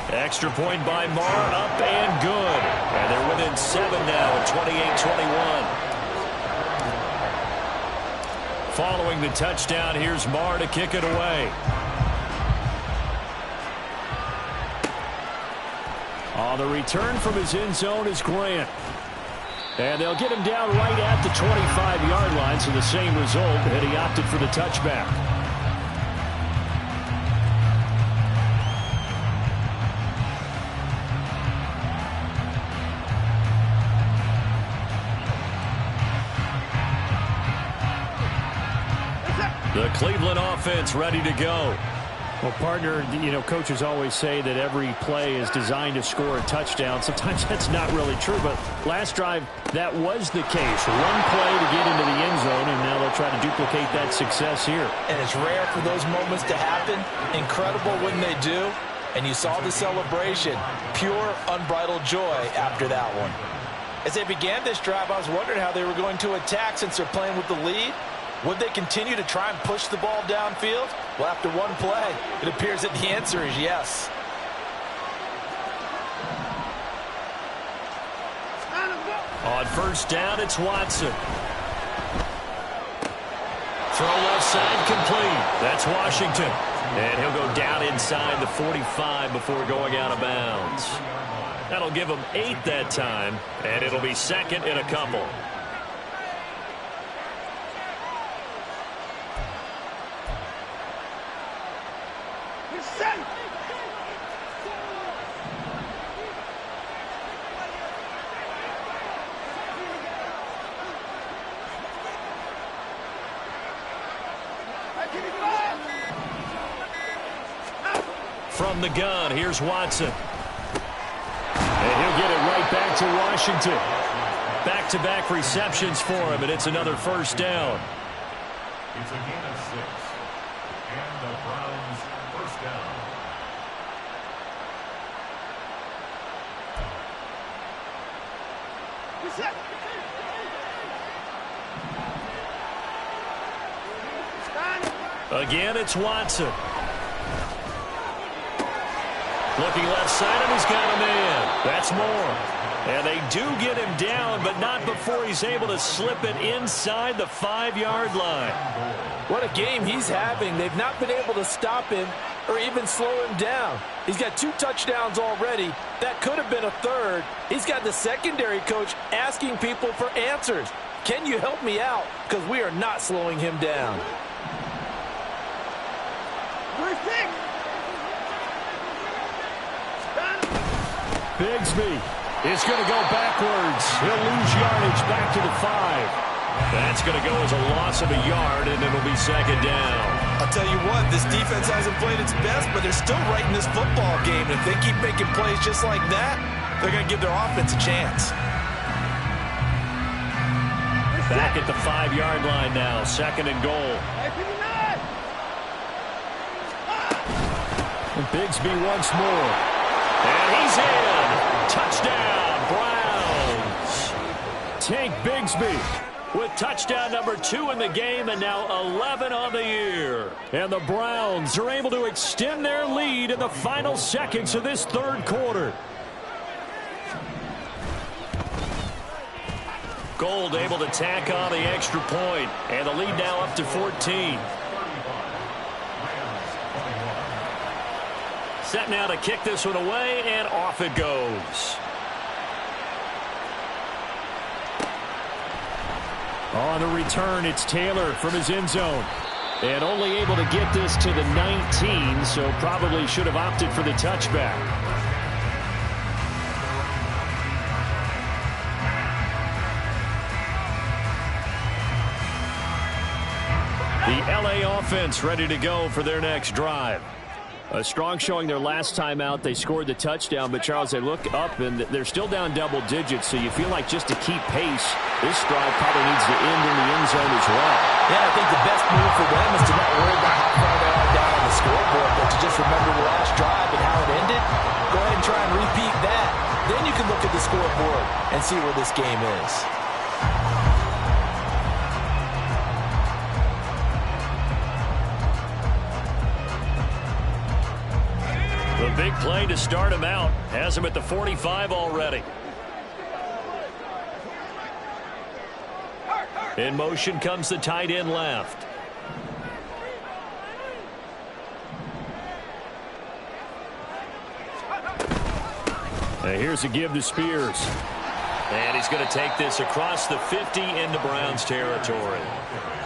Extra point by Marr, up and good. And they're within 7 now at 28-21. Following the touchdown, here's Marr to kick it away. On the return from his end zone is Grant. And they'll get him down right at the 25-yard line, so the same result, and he opted for the touchback. The Cleveland offense ready to go. Well, partner, you know, coaches always say that every play is designed to score a touchdown. Sometimes that's not really true, but last drive, that was the case. One play to get into the end zone, and now they'll try to duplicate that success here. And it's rare for those moments to happen. Incredible when they do. And you saw the celebration. Pure, unbridled joy after that one. As they began this drive, I was wondering how they were going to attack since they're playing with the lead. Would they continue to try and push the ball downfield? Well, after one play, it appears that the answer is yes. On first down, it's Watson. Throw left side complete. That's Washington. And he'll go down inside the 45 before going out of bounds. That'll give him 8 that time, and it'll be second in a couple. From the gun, here's Watson. And he'll get it right back to Washington. Back-to-back receptions for him, and it's another first down. It's a gain of 6. And the Browns first down. Again, it's Watson. Looking left side, and he's got a man. That's more. And they do get him down, but not before he's able to slip it inside the 5-yard line. What a game he's having. They've not been able to stop him or even slow him down. He's got 2 touchdowns already. That could have been a third. He's got the secondary coach asking people for answers. Can you help me out? Because we are not slowing him down. Bigsby is going to go backwards. He'll lose yardage back to the 5. That's going to go as a loss of a yard, and it'll be second down. I'll tell you what, this defense hasn't played its best, but they're still right in this football game. If they keep making plays just like that, they're going to give their offense a chance. Back at the 5-yard line now, second and goal. And Bigsby once more. And he's in. Touchdown, Browns. Tank Bigsby with touchdown number 2 in the game, and now 11 on the year. And the Browns are able to extend their lead in the final seconds of this third quarter. Gold able to tack on the extra point, and the lead now up to 14. Set now to kick this one away, and off it goes. On the return, it's Taylor from his end zone. And only able to get this to the 19, so probably should have opted for the touchback. The LA offense ready to go for their next drive. A strong showing their last time out. They scored the touchdown, but Charles, they look up and they're still down double digits, so you feel like just to keep pace, this drive probably needs to end in the end zone as well. Yeah, I think the best move for them is to not worry about how far they are down on the scoreboard, but to just remember the last drive and how it ended. Go ahead and try and repeat that. Then you can look at the scoreboard and see where this game is. The big play to start him out has him at the 45 already. In motion comes the tight end left. And here's a give to Spears. And he's going to take this across the 50 into Browns territory.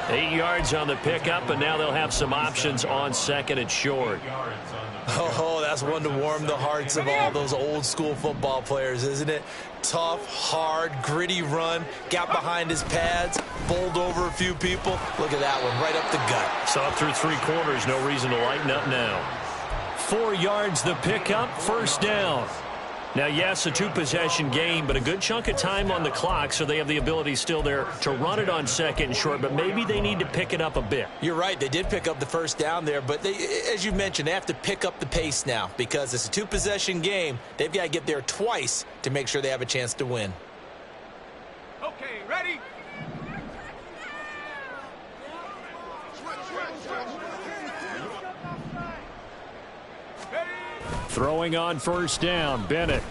8 yards on the pickup, and now they'll have some options on second and short. Oh, that's one to warm the hearts of all those old school football players, isn't it? Tough, hard, gritty run, got behind his pads, bowled over a few people. Look at that one, right up the gut. So up through 3 quarters, no reason to lighten up now. 4 yards the pickup, first down. Now, yes, a 2-possession game, but a good chunk of time on the clock, so they have the ability still there to run it on second and short, but maybe they need to pick it up a bit. You're right. They did pick up the first down there, but they, as you mentioned, they have to pick up the pace now because it's a 2-possession game. They've got to get there twice to make sure they have a chance to win. Okay, ready? Throwing on first down, Bennett.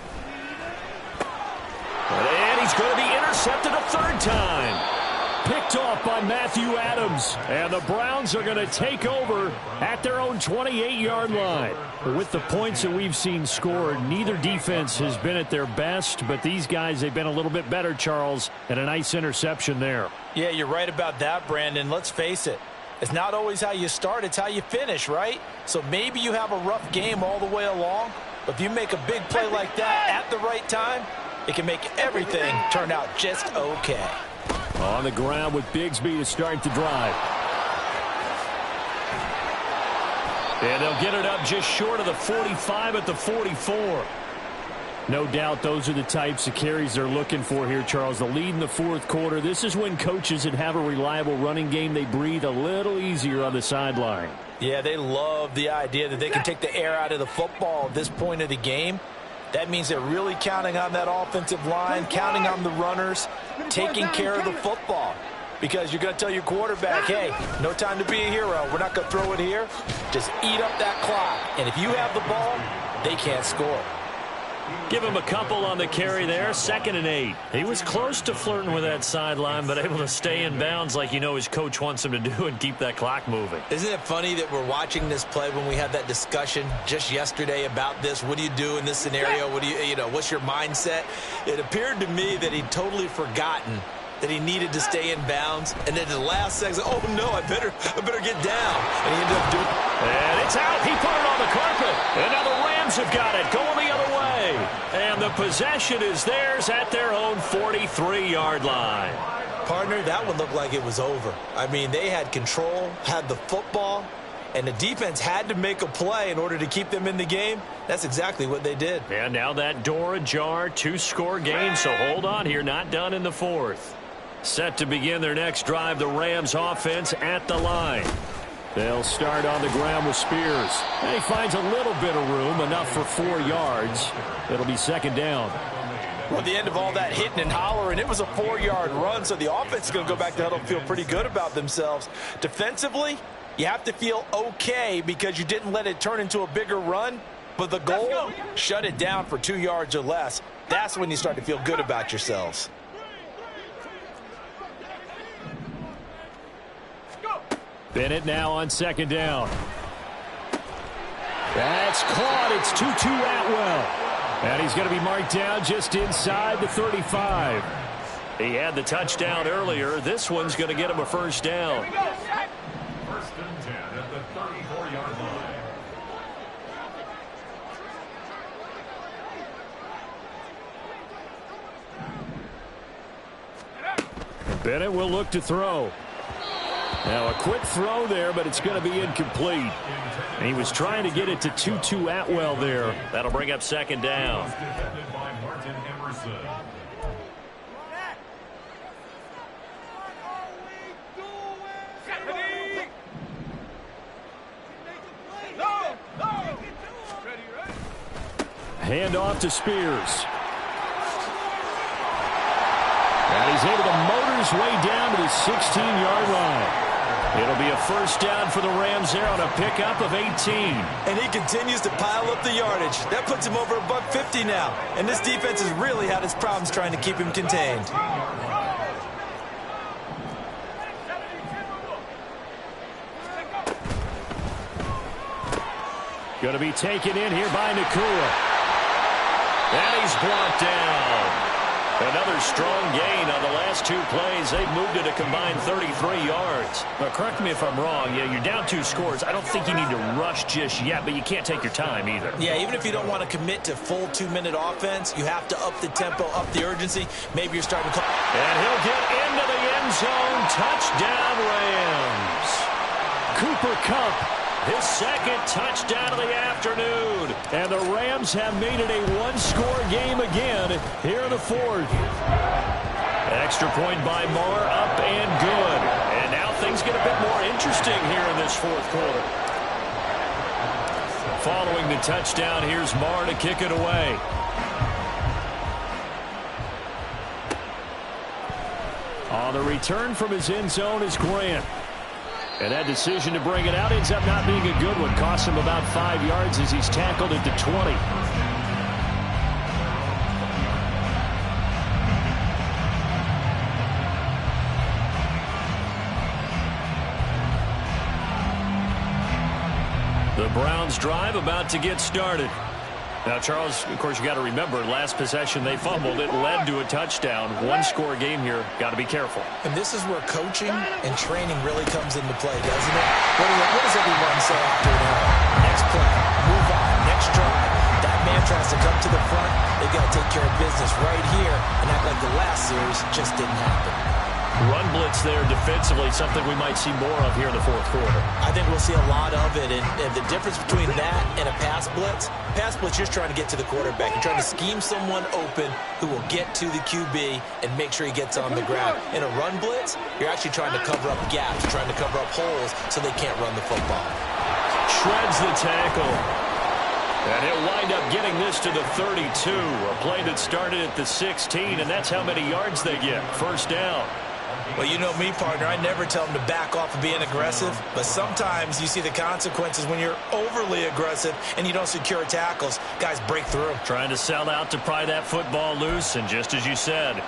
And he's going to be intercepted a third time. Picked off by Matthew Adams. And the Browns are going to take over at their own 28-yard line. With the points that we've seen scored, neither defense has been at their best, but these guys, they've been a little bit better, Charles, and a nice interception there. Yeah, you're right about that, Brandon. Let's face it. It's not always how you start, it's how you finish, right? So maybe you have a rough game all the way along, but if you make a big play like that at the right time, it can make everything turn out just okay. On the ground with Bigsby to start the drive. And they'll get it up just short of the 45 at the 44. No doubt those are the types of carries they're looking for here, Charles. The lead in the fourth quarter. This is when coaches that have a reliable running game, they breathe a little easier on the sideline. Yeah, they love the idea that they can take the air out of the football at this point of the game. That means they're really counting on that offensive line, counting on the runners, taking care of the football. Because you're going to tell your quarterback, hey, no time to be a hero. We're not going to throw it here. Just eat up that clock. And if you have the ball, they can't score. Give him a couple on the carry there. 2nd and 8. He was close to flirting with that sideline, but able to stay in bounds like you know his coach wants him to do and keep that clock moving. Isn't it funny that we're watching this play when we had that discussion just yesterday about this? What do you do in this scenario? What do you know, what's your mindset? It appeared to me that he'd totally forgotten that he needed to stay in bounds, and then the last second, oh no, I better get down. And he ended up doing it. And it's out. He put it on the carpet. And now the Rams have got it, going the other way. And the possession is theirs at their own 43-yard line. Partner, that one looked like it was over. I mean, they had control, had the football, and the defense had to make a play in order to keep them in the game. That's exactly what they did. And now that door ajar, 2-score game, so hold on here, not done in the fourth. Set to begin their next drive, the Rams offense at the line. They'll start on the ground with Spears. And he finds a little bit of room, enough for 4 yards. It'll be 2nd down. Well, at the end of all that hitting and hollering, it was a 4-yard run, so the offense is going to go back to huddle and feel pretty good about themselves. Defensively, you have to feel okay because you didn't let it turn into a bigger run, but the goal, shut it down for 2 yards or less. That's when you start to feel good about yourselves. Bennett now on 2nd down. That's caught. It's Tutu Atwell. And he's going to be marked down just inside the 35. He had the touchdown earlier. This one's going to get him a first down. 1st and 10 at the 34-yard line. Bennett will look to throw. Now a quick throw there, but it's going to be incomplete. And he was trying to get it to Tutu Atwell there. That'll bring up 2nd down. Defended by Martin Emerson. Hand off to Spears. And he's able to motor his way down to the 16-yard line. It'll be a first down for the Rams there on a pickup of 18. And he continues to pile up the yardage. That puts him over $150 now. And this defense has really had its problems trying to keep him contained. Going to be taken in here by Nakua. And he's brought down. Another strong gain on the last 2 plays. They've moved it a combined 33 yards. Now, correct me if I'm wrong. Yeah, you're down 2 scores. I don't think you need to rush just yet, but you can't take your time either. Yeah, even if you don't want to commit to full 2-minute offense, you have to up the tempo, up the urgency. Maybe you're starting to... And he'll get into the end zone. Touchdown, Rams. Cooper Kupp. His 2nd touchdown of the afternoon. And the Rams have made it a 1-score game again here in the 4th. Extra point by Marr, up and good. And now things get a bit more interesting here in this 4th quarter. Following the touchdown, here's Marr to kick it away. On the return from his end zone is Grant. And that decision to bring it out ends up not being a good one. Costs him about 5 yards as he's tackled at the 20. The Browns drive about to get started. Now, Charles, of course, you got to remember, last possession they fumbled. It led to a touchdown. One-score game here. Got to be careful. And this is where coaching and training really comes into play, doesn't it? What does everyone say after an error? Next play, move on, next drive. That man tries to come to the front. They've got to take care of business right here and act like the last series just didn't happen. Run blitz there defensively, something we might see more of here in the fourth quarter. I think we'll see a lot of it, and the difference between that and a pass blitz, you're just trying to get to the quarterback. You're trying to scheme someone open who will get to the QB and make sure he gets on the ground. In a run blitz, you're actually trying to cover up gaps, trying to cover up holes so they can't run the football. Shreds the tackle. And he'll wind up getting this to the 32, a play that started at the 16, and that's how many yards they get. First down. Well, you know me, partner. I never tell them to back off of being aggressive, but sometimes you see the consequences when you're overly aggressive and you don't secure tackles. Guys break through. Trying to sell out to pry that football loose, and just as you said,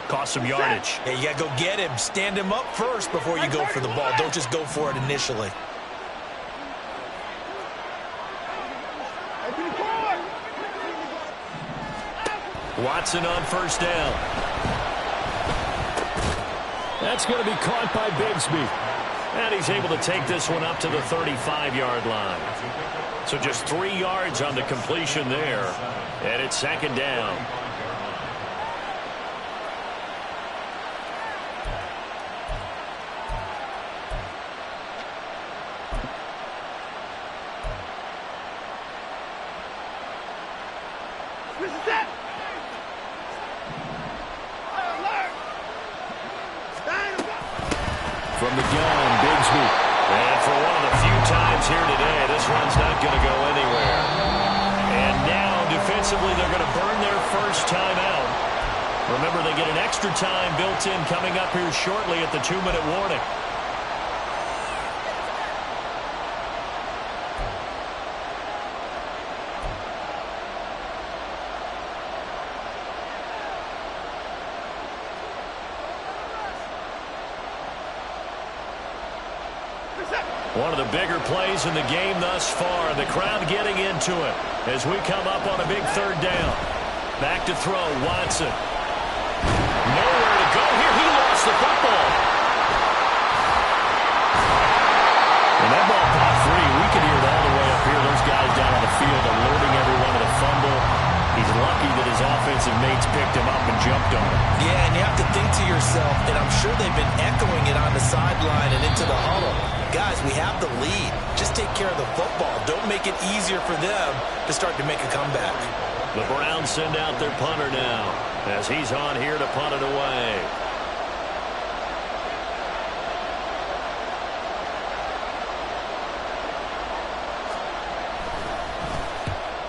cost some yardage. Yeah, you got to go get him. Stand him up first before you go for the ball. Don't just go for it initially. Watson on first down. That's going to be caught by Bigsby. And he's able to take this one up to the 35-yard line. So just 3 yards on the completion there. And it's second down. From the gun, Bigsby. And for one of the few times here today, this one's not going to go anywhere. And now, defensively, they're going to burn their first time out. Remember, they get an extra time built in coming up here shortly at the 2-minute warning. One of the bigger plays in the game thus far. The crowd getting into it as we come up on a big third down. Back to throw, Watson. Nowhere to go here. He lost the football. And that ball popped free. We can hear it all the way up here. Those guys down on the field alerting everyone to the fumble. He's lucky that his offensive mates picked him up and jumped on him. Yeah, and you have to think to yourself, and I'm sure they've been echoing it on the sideline and into the huddle. Guys, we have the lead. Just take care of the football. Don't make it easier for them to start to make a comeback. The Browns send out their punter now as he's on here to punt it away.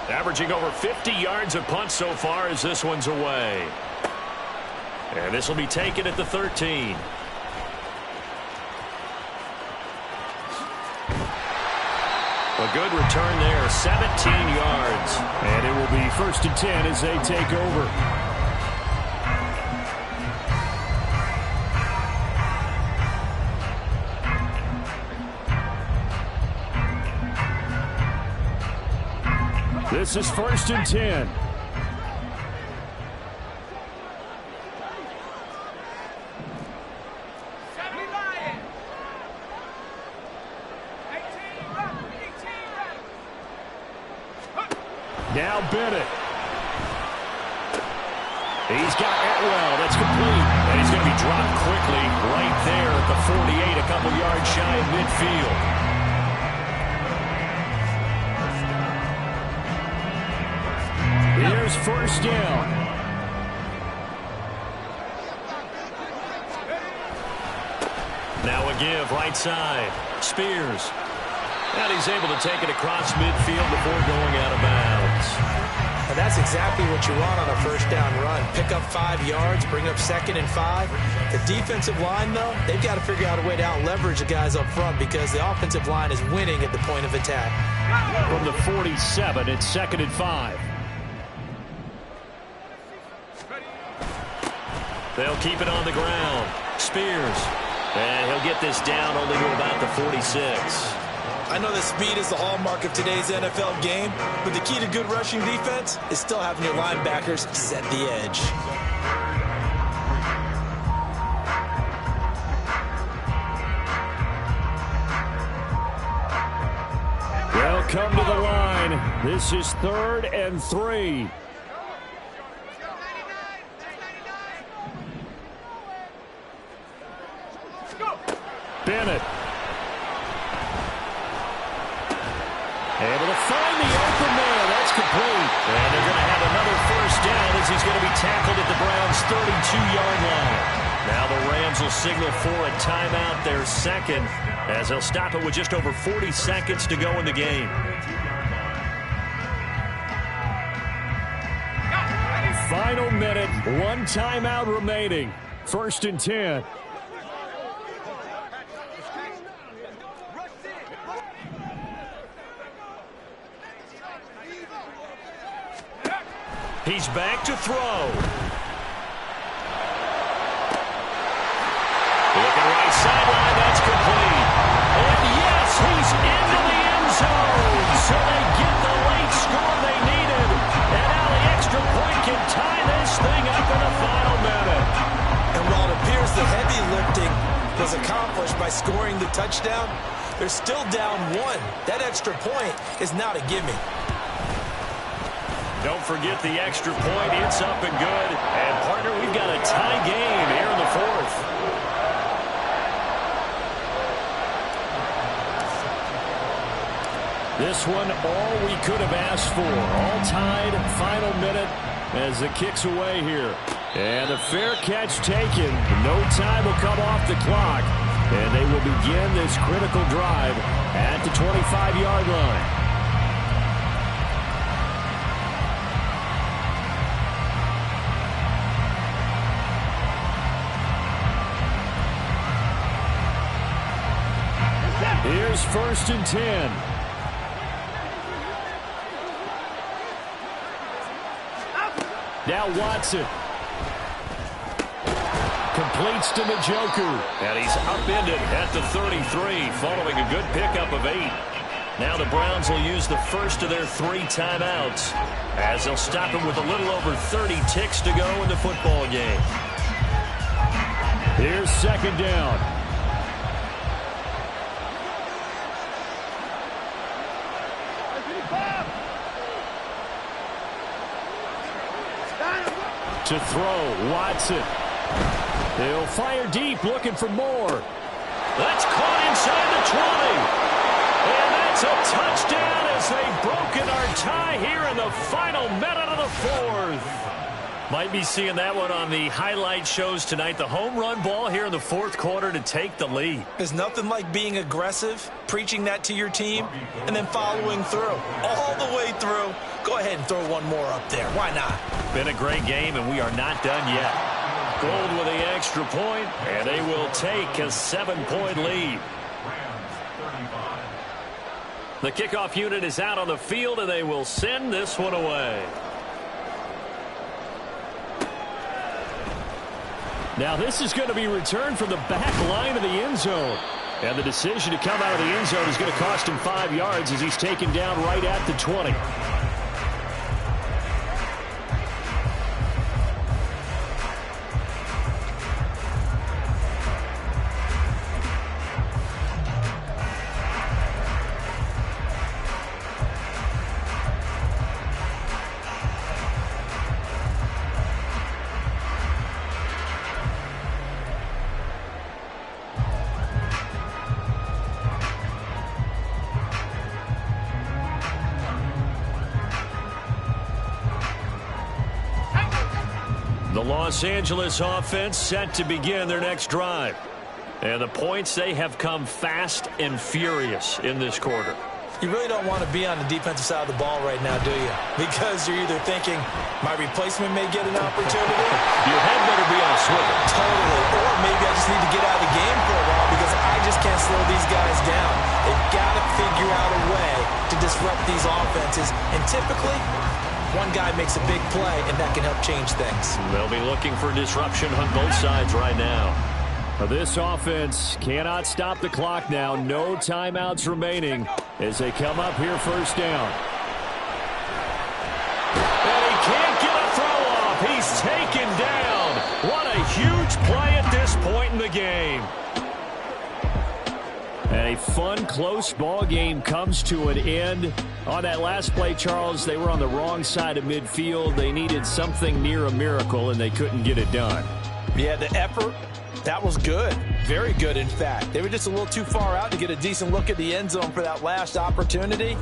Averaging over 50 yards a punt so far as this one's away. And this will be taken at the 13. A good return there, 17 yards. And it will be 1st and 10 as they take over. This is 1st and 10. Now Bennett. He's got Atwell. That's complete. And he's going to be dropped quickly right there at the 48, a couple yards shy of midfield. Here's first down. Now a give right side. Spears. And he's able to take it across midfield before going out of bounds. And that's exactly what you want on a first down run. Pick up 5 yards, bring up 2nd and 5. The defensive line, though, they've got to figure out a way to out-leverage the guys up front because the offensive line is winning at the point of attack. From the 47, it's 2nd and 5. They'll keep it on the ground. Spears. And he'll get this down only to about the 46. I know that speed is the hallmark of today's NFL game, but the key to good rushing defense is still having your linebackers set the edge. They'll come to the line. This is 3rd and 3. Bennett. Able to find the open man. That's complete. And they're going to have another first down as he's going to be tackled at the Browns' 32-yard line. Now the Rams will signal for a timeout, their second, as they'll stop it with just over 40 seconds to go in the game. Final minute, 1 timeout remaining. 1st and 10. He's back to throw. Looking right sideline, that's complete. And yes, he's into the end zone. So they get the late score they needed. And now the extra point can tie this thing up in the final minute. And while it appears the heavy lifting was accomplished by scoring the touchdown, they're still down 1. That extra point is not a gimme. Don't forget the extra point. It's up and good. And, partner, we've got a tie game here in the 4th. This one, all we could have asked for. All tied, final minute as it kicks away here. And a fair catch taken. No time will come off the clock. And they will begin this critical drive at the 25-yard line. Here's 1st and 10. Now Watson. Completes to Njoku. And he's upended at the 33 following a good pickup of 8. Now the Browns will use the first of their 3 timeouts as they'll stop him with a little over 30 ticks to go in the football game. Here's 2nd down. To throw, Watson. They'll fire deep, looking for more. That's caught inside the 20. And that's a touchdown as they've broken our tie here in the final minute of the 4th. Might be seeing that one on the highlight shows tonight. The home run ball here in the 4th quarter to take the lead. There's nothing like being aggressive, preaching that to your team, and then following through. All the way through. Go ahead and throw one more up there. Why not? Been a great game, and we are not done yet. Gold with the extra point, and they will take a 7-point lead. The kickoff unit is out on the field, and they will send this one away. Now this is going to be returned from the back line of the end zone. And the decision to come out of the end zone is going to cost him 5 yards as he's taken down right at the 20. The Los Angeles offense set to begin their next drive. And the points, they have come fast and furious in this quarter. You really don't want to be on the defensive side of the ball right now, do you? Because you're either thinking, my replacement may get an opportunity. Your head better be on a swivel. Totally. Or maybe I just need to get out of the game for a while because I just can't slow these guys down. They've got to figure out a way to disrupt these offenses. And typically, one guy makes a big play, and that can help change things. They'll be looking for disruption on both sides right now. This offense cannot stop the clock now. No timeouts remaining as they come up here first down. And he can't get a throw off. He's taken down. What a huge play at this point in the game. And a fun, close ball game comes to an end. On that last play, Charles, they were on the wrong side of midfield. They needed something near a miracle, and they couldn't get it done. Yeah, the effort, that was good. Very good, in fact. They were just a little too far out to get a decent look at the end zone for that last opportunity.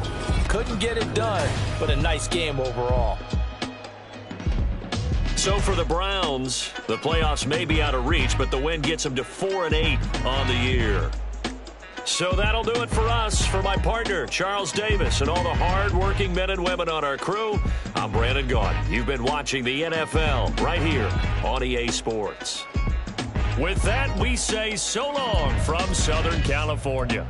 Couldn't get it done, but a nice game overall. So for the Browns, the playoffs may be out of reach, but the win gets them to 4-8 on the year. So that'll do it for us. For my partner, Charles Davis, and all the hard-working men and women on our crew, I'm Brandon Gaudin. You've been watching the NFL right here on EA Sports. With that, we say so long from Southern California.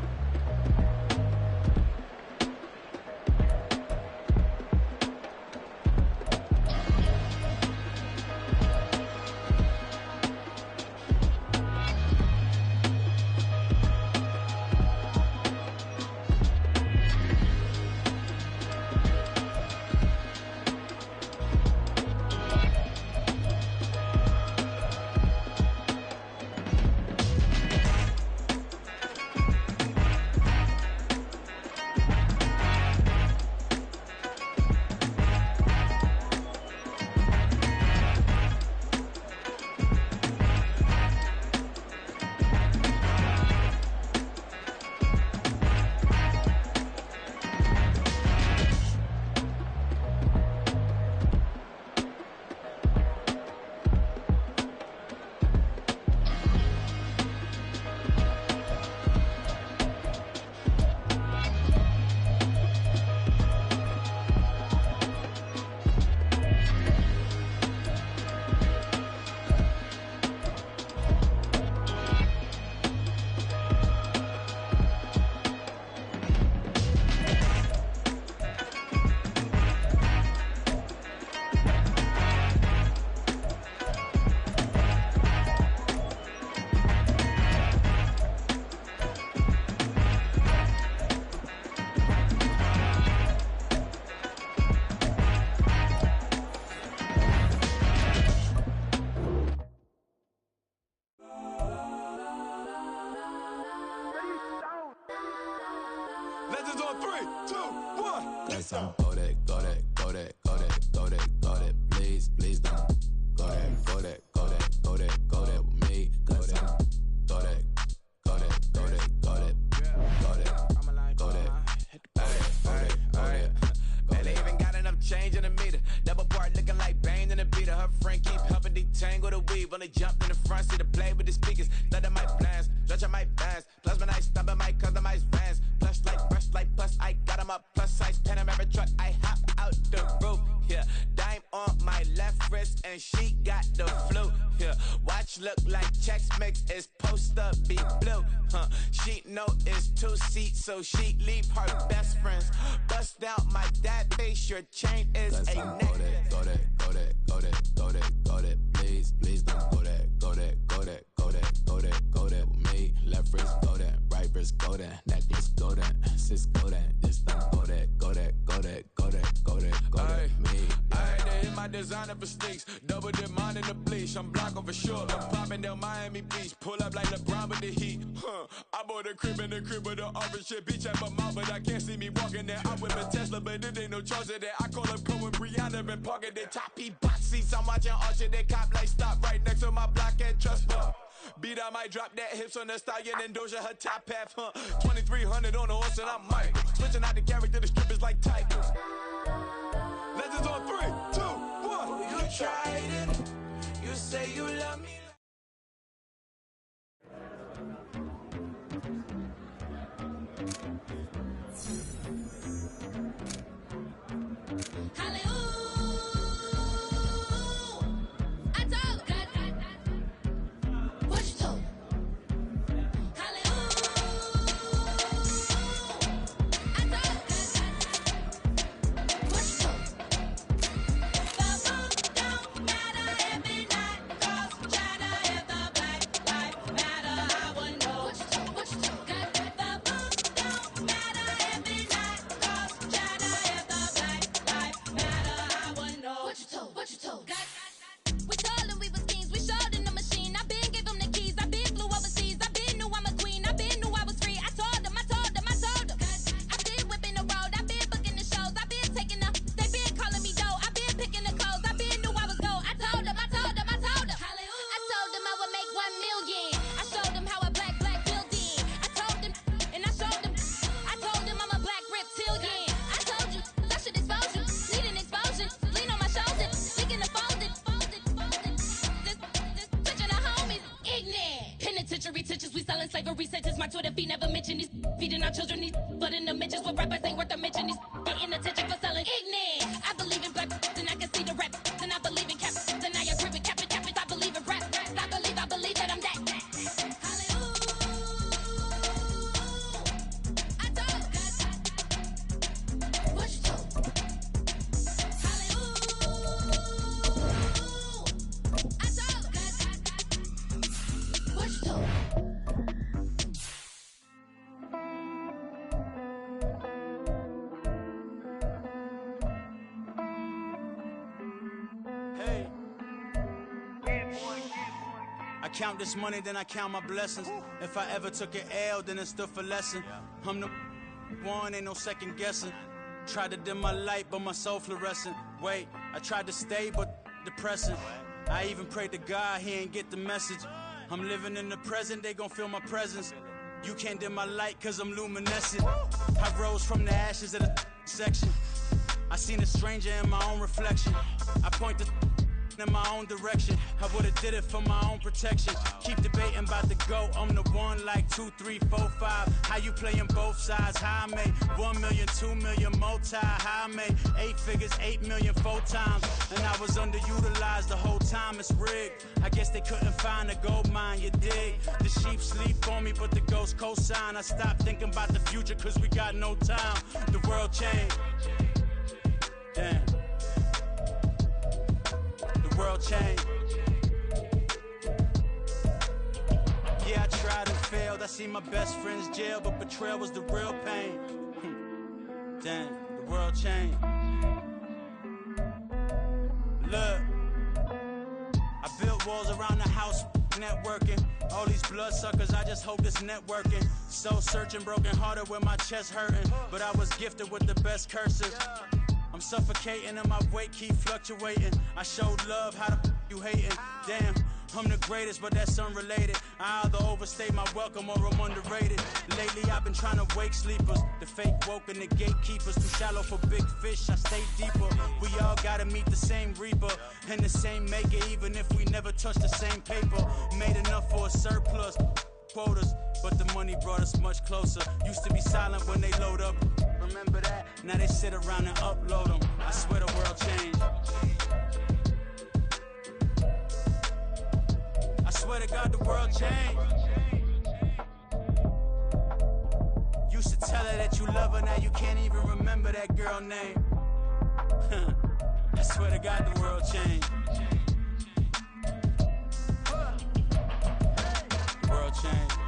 Legends on 3, 2, 1. Let's go. Go that, go that, go that, go that, go that, go that. Please, please don't. Go that, go that, go that, go that, go that with me. Go that, go that, go that, go that, go that, go that, go that, go that. Man, they even got enough change in the meter. Double part looking like Bane in the beater. Her friend keep helping detangle the weave. Only jumped in the front seat to play with the speakers. Let them might blast, stretch I might fast. Plus when I stop it, might customize fans. Plush like brush like plus I got them up plus size Panamera truck. I hop out the roof. Yeah, dime on my left wrist and she got the flu. Yeah, watch look like Chex Mix is post up be blue. She know it's 2 seats, so she leave her best friends. Bust down my dad face. Your chain is a neck. Go that, go that, go that, go that, go that. Please, please don't go that, go that, go that, go that, go that, go that with me. Left wrist go that, right wrist go that, necklace go that, sis go that. Just don't go that, go that, go that, go that, go that, go that with me. I had to hit my designer for sneaks. Double dip mine in the bleach. I'm blocking for sure. I'm popping down Miami Beach. Pull up like LeBron with the heat. I bought a crib in the crib with the orange shit. Beach at my mouth, but I can't see me walking there. I whip a Tesla, but it ain't no charge of that. I call up Cohen, Brianna, and parking the choppy box seats. I'm watching Archer, they cop like stop right next to my block and trust fund. Beat, I might drop that hips on the stallion and Doja her top half, 2300 on the horse and I might. Switching out the character, the strippers like tigers. Legends on 3, 2, 1. You tried it. You say you love me. never researches my Twitter feed, never mention these feeding our children these, but in the mentions what rappers ain't worth a mention these getting attention for selling ignorant. I believe in black and I can see the rap, and I believe in cap, and I agree with cap and I believe in rap. I believe that I'm that. Count this money, then I count my blessings. If I ever took an L, then it stood for lesson. I'm the one, ain't no second guessing. Tried to dim my light, but my soul fluorescent. Wait, I tried to stay, but depressing. I even prayed to God, he ain't get the message. I'm living in the present, they gon' feel my presence. You can't dim my light, cause I'm luminescent. I rose from the ashes of the section. I seen a stranger in my own reflection. I point the in my own direction. I would've did it for my own protection. Keep debating about the GOAT. I'm the one like 2, 3, 4, 5. How you playing both sides? How I made 1 million, 2 million multi. How I made 8 figures, 8 million 4 times. And I was underutilized the whole time. It's rigged. I guess they couldn't find a gold mine. You dig? The sheep sleep on me, but the ghost cosign. I stopped thinking about the future cause we got no time. The world changed. Damn. World change. Yeah, I tried and failed. I see my best friends jail, but betrayal was the real pain. Damn, the world changed. Look, I built walls around the house, networking. All these bloodsuckers, I just hope this networking. Soul searching, broken hearted with my chest hurting. But I was gifted with the best curses. I'm suffocating and my weight keep fluctuating. I showed love, how the you hating? Damn, I'm the greatest, but that's unrelated. I either overstay my welcome or I'm underrated. Lately I've been trying to wake sleepers. The fake woke and the gatekeepers. Too shallow for big fish, I stay deeper. We all gotta meet the same reaper and the same maker, even if we never touch the same paper. Made enough for a surplus. Quotas, but the money brought us much closer. Used to be silent when they load up. Remember that? Now they sit around and upload them. I swear the world changed. I swear to God the world changed. Used to tell her that you love her, now you can't even remember that girl name. I swear to God the world changed. The world changed.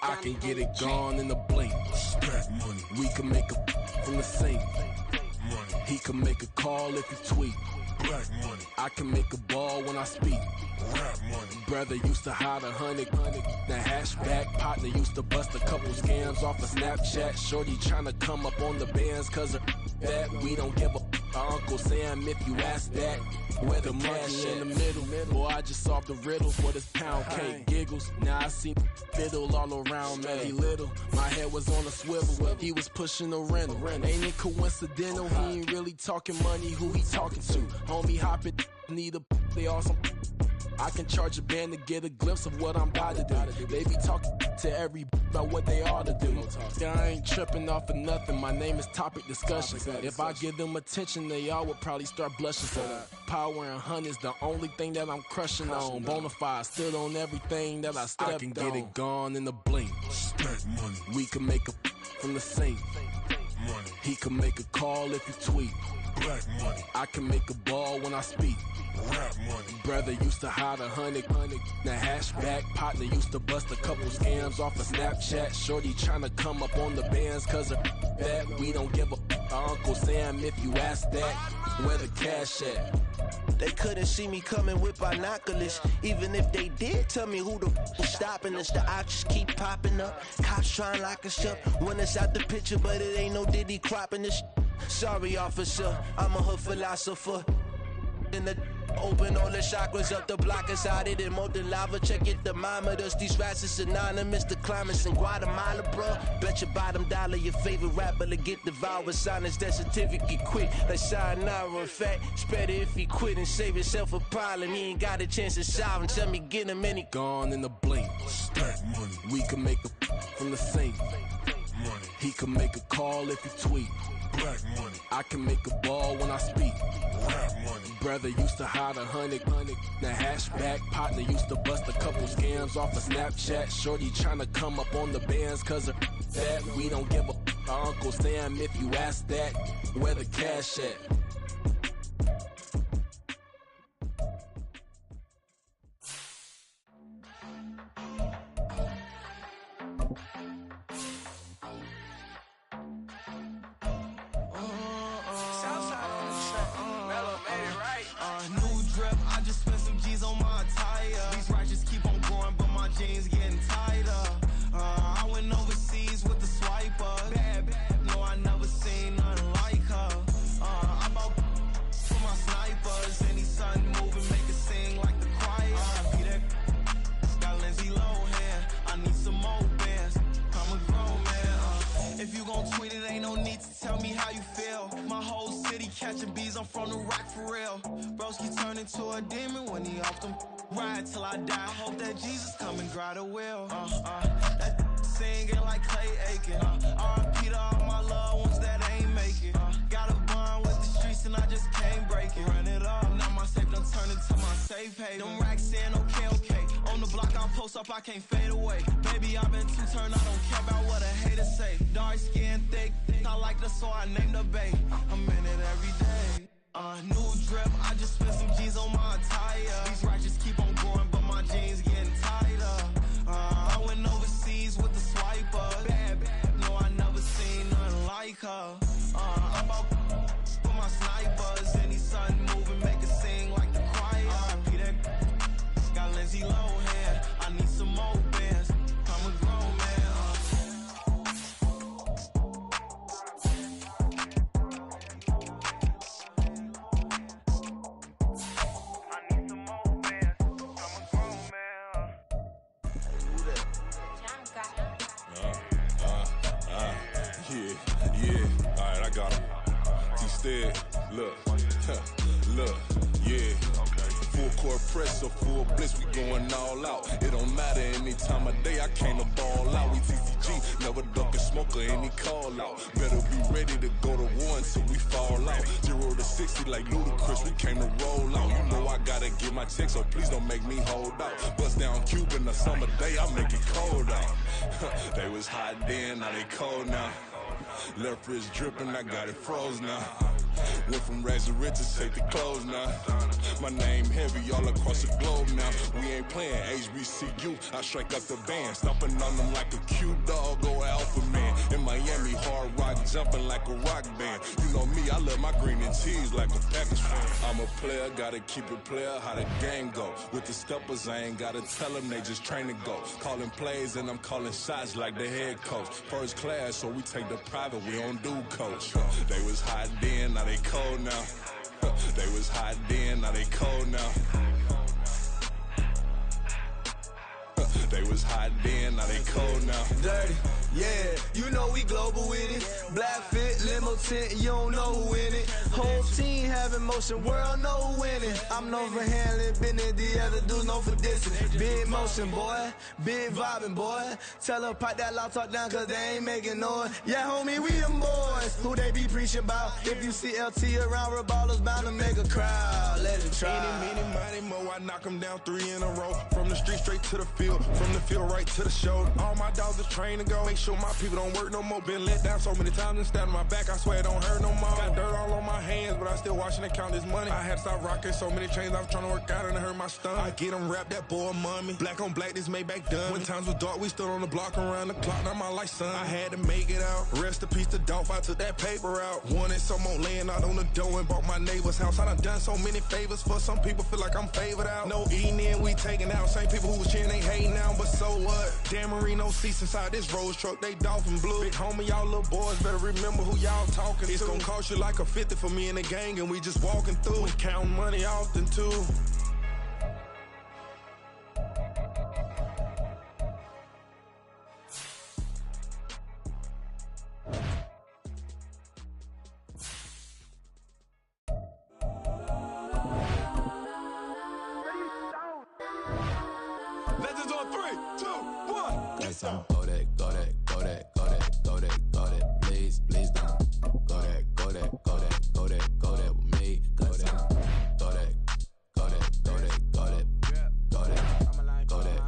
I can get it gone in a blink. Money. We can make a from the sink. Money. He can make a call if he tweet. Black money. I can make a ball when I speak. Rap money. Brother used to hide 100. The hashback partner used to bust a couple scams off of Snapchat. Shorty tryna come up on the bands cause of that. We don't give a Uncle Sam if you ask that. Where the money in the middle. Boy, I just solved the riddle for this pound cake. Giggles, now I see fiddle all around me. He little, my head was on a swivel. He was pushing a rental. Ain't it coincidental? He ain't really talking money. Who he talking to? Homie, hop it, need a they awesome. I can charge a band to get a glimpse of what I'm about to do. They be talking to every about what they ought to do. Yeah, I ain't tripping off of nothing. My name is Topic Discussion. If I give them attention, they all would probably start blushing. So power and hunt is the only thing that I'm crushing on. Bonafide stood on everything that I stepped on. I can get it gone in a blink. We can make a from the sink. He can make a call if you tweet. Black money. I can make a ball when I speak. Rap money. Brother used to hide 100. The hashback partner used to bust a couple scams off of Snapchat. Shorty tryna come up on the bands cause of that. We don't give a Uncle Sam if you ask that. Where the cash at? They couldn't see me coming with binoculars. Even if they did tell me who the was stopping us, the options keep popping up. Cops trying to lock us up. When it's out the picture, but it ain't no Diddy cropping this. Sorry, officer, I'm a hood philosopher. In the open all the chakras up the block inside it and more than lava. Check your thermometers. These rats is synonymous to climates in Guatemala, bro. Bet your bottom dollar your favorite rapper to get devoured. Sign his death certificate quick. Like sayonara. In fact, it's better if he quit and save himself a problem. He ain't got a chance to solve him. Tell me get him any gone in the blink. Stack money. We can make a from the sink. Money. He can make a call if he tweet. Black money. I can make a ball when I speak. Rap money. Brother used to hide 100. The hashback partner used to bust a couple scams off of Snapchat. Shorty tryna come up on the bands cause of that. We don't give a Uncle Sam if you ask that. Where the cash at? Jeans getting tighter. I went overseas with the swiper. Bad, no, I never seen nothing like her. I bought for my snipers. Any sun moving, make it sing like the choir. Be that got Lindsay Lohan. I need some more bands. I'm a grown man. If you gon' tweet it, ain't no need to tell me how you feel. My whole city catching bees. I'm from the rock for real. Broski turned into a demon when he off them. Ride till I die. I hope that Jesus come and grab the wheel. That singing like Clay Aiken. R.I.P. to all my loved ones that ain't make it. Got a bond with the streets and I just can't break it. Run it up, now my safe done turned into my safe haven. Them racks in, okay. On the block I post up, I can't fade away. Baby, I've been too turned, I don't care about what a hater say. Dark skin, thick, I like the so I named the bay. I'm in it every day. New drip, I just spent some G's on my attire. These ratchets keep on going, but my jeans getting tighter. I went overseas with the swiper. Bad, no, I never seen nothing like her. I'm about for my snipers. Any sun moving, make it sing like the choir. Be that got Lindsay Lohan. I need some more bands. I'm a grown man. Look, yeah. Full court press or full blitz, we going all out. It don't matter any time of day, I came to ball out. We TCG, never duck a smoker, any call out. Better be ready to go to war until we fall out. 0 to 60 like Ludacris, we came to roll out. You know I gotta get my check, so please don't make me hold out. Bust down Cuban a summer day, I make it cold out. They was hot then, now they cold now. Left wrist dripping, I got it froze now. Went from rags to riches, take the clothes now. My name heavy all across the globe now. We ain't playing HBCU, I strike up the band. Stomping on them like a cute dog, go alpha man. In Miami, hard rock, jumping like a rock band. You know me, I love my green and cheese like a Packers fan. I'm a player, gotta keep it player, how the game go. With the steppers, I ain't gotta tell them, they just train to go. Calling plays and I'm calling shots like the head coach. First class, so we take the private, we don't do coach. They was hot then, now they cold now. They was hot then, now they cold now. They was hot then, now they cold now. Dirty, yeah, you know we global with it. Black fit, limo tint, you don't know who in it. Whole team having motion, world know who winning. I'm known for handling business, the other dudes known for dissing. Big motion, boy, big vibing, boy. Tell her pipe that loud talk down, cause they ain't making noise. Yeah, homie, we them boys, who they be preaching about. If you see LT around, Reballo's bound to make a crowd. Let it try. Meeny, miny, mo, I knock them down 3 in a row. From the street straight to the field. From the feel right to the shoulder. All my dogs are trained to go. Make sure my people don't work no more. Been let down so many times and stand on my back. I swear it don't hurt no more. Got dirt all on my hands, but I still watching and count this money. I had to stop rocking so many chains. I was trying to work out and it hurt my stomach. I get them wrapped, that boy mommy. Black on black, this Maybach done. When times was dark, we stood on the block around the clock. Now my life, son. I had to make it out. Rest in peace to Dolph. I took that paper out. Wanted some more laying out on the dough and bought my neighbor's house. I done so many favors for some people. Feel like I'm favored out. No eating in, we taking out. Same people who was cheering, they hating now, but so what? Dan Marino seats inside this Rolls truck, they Dolphin blue. Big homie, y'all little boys better remember who y'all talking to. It's gonna cost you like a 50 for me and the gang, and we just walking through. We counting money often too. Legends on 3, 2, 1. Get some. Go that, go that, go that, go that, go that, go that. Please, please don't. Go that, go that, go that, go that, go that with me. Go that, go that, go that, go that, go that, go that, go that.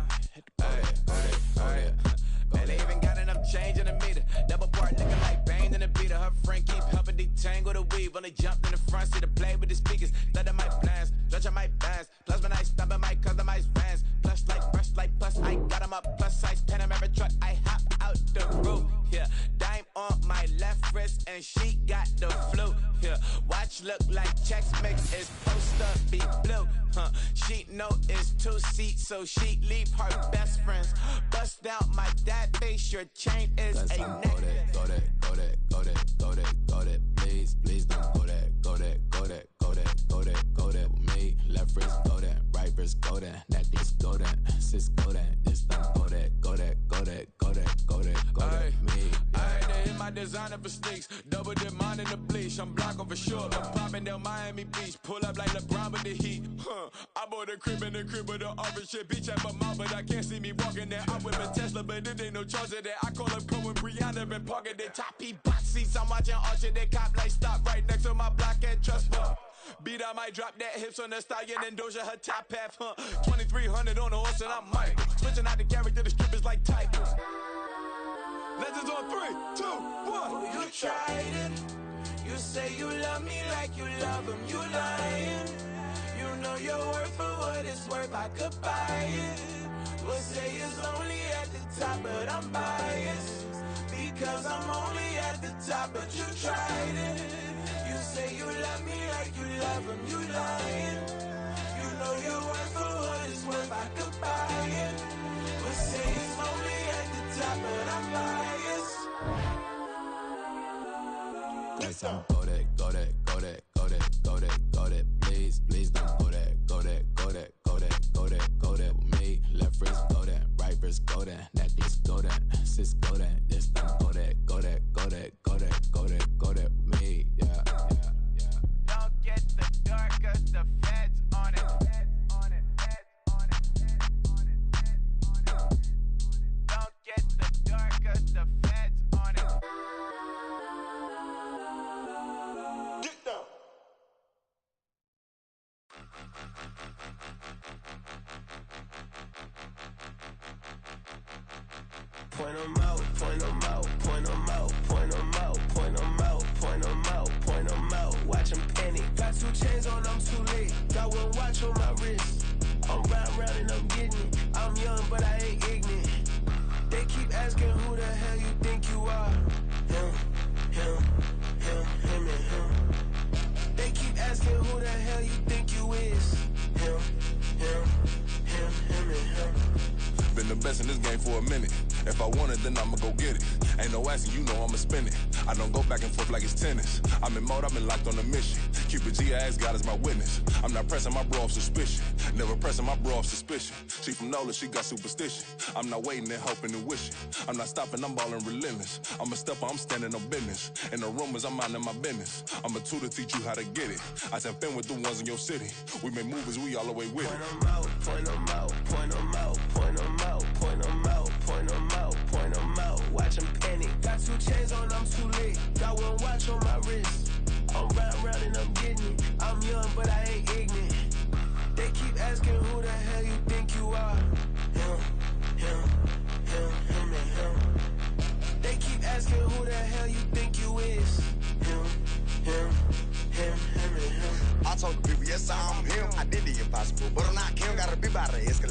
Man, they even got enough change in the meter. Double part looking like Bane in the beater. Her friend keep helping detangle the weave. When they jumped in the front seat to play with the speakers. Let my plans, stretch my bands. Plus when I stop at my customized vans. Plus like brush like plus I got them up plus size Panamera truck. I hop out the roof. Yeah, dime on my left wrist and she got the flu. Yeah, watch look like checks mix is supposed to be blue. She know it's 2 seats, so she leave her best friends. Bust out my dad face, your chain is a necklace. Go that, go that, go that, go that, go that. Please, please don't go that, go that, go that, go that, go that, go that with me. Left wrist go that, right wrist go that, necklace go that, sis go that, this don't go that, go that, go that, go that, go that, go that with me. I had to hit my designer for sneaks. Double dip mine in the bleach. I'm blocking for sure. I'm popping down Miami Beach. Pull up like LeBron with the heat. I bought a crib in the crib with the office shit. Beach at my mouth, but I can't see me walking there. I'm with a Tesla, but it ain't no charge of that. I call up Cohen Brianna and parking the top P box seats. I'm watching Archer, they cop like stop right next to my block and trust bar. Beat, I might drop that hips on the stallion and Doja her top half, 2300 on the horse and I'm Mike. Switching out the character, the strippers like typos. Legends on 3, 2, 1. You tried it. You say you love me like you love him. You lying. You know your worth for what it's worth. I could buy it. We'll say it's only at the top, but I'm biased because I'm only at the top. But you tried it. You say you love me like you love him. You lying. You know your worth for what it's worth. I could buy it. We'll say it's only at the top, but I'm biased. Get some. Go that, go that, go that, go that, go that, go that. Please, please don't go that, go that, go that, go that, go that, go that with me. Left wrist go that, right wrist go that, necklace go that, sis go that, this don't go that, go that, go that, go that, go that, go that with me. Yeah, yeah, yeah. Don't get the dark, cause the feds on it. Don't get the dark, cause the feds on it. Get down. Point them out, point them out, point them out, point them out, point them out, point them out, point them out. Watch them panic. Got 2 chains on, I'm too late. Got 1 watch on my wrist. I'm round and I'm getting it. I'm young, but I ain't ignorant. They keep asking who the hell you think you are. Him, him, him, him, and him. They keep asking who the hell you think you is. Him, him, him, him, and him. Been the best in this game for a minute. If I want it, then I'ma go get it. Ain't no asking, you know I'ma spend it. I don't go back and forth like it's tennis. I'm in mode, I've been locked on a mission. Cupid G, I ask God as my witness. I'm not pressing my bro off suspicion. Never pressing my bro off suspicion. She from NOLA, she got superstition. I'm not waiting and hoping and wishing. I'm not stopping, I'm ballin' relentless. I'm a stepper, I'm standing on business. In the rumors, I'm minding my business. I'm a tutor, teach you how to get it. I said, fin with the ones in your city. We make movies, we all the way with it. Point them out, point them out, point them out, point them out, point them out, point them out, point them out. Watch them panic. Got 2 chains on, I'm too late. Got 1 watch on my wrist. I'm round and I'm getting it. I'm young, but I ain't ignorant. They keep asking who the hell you think you are. Him, him,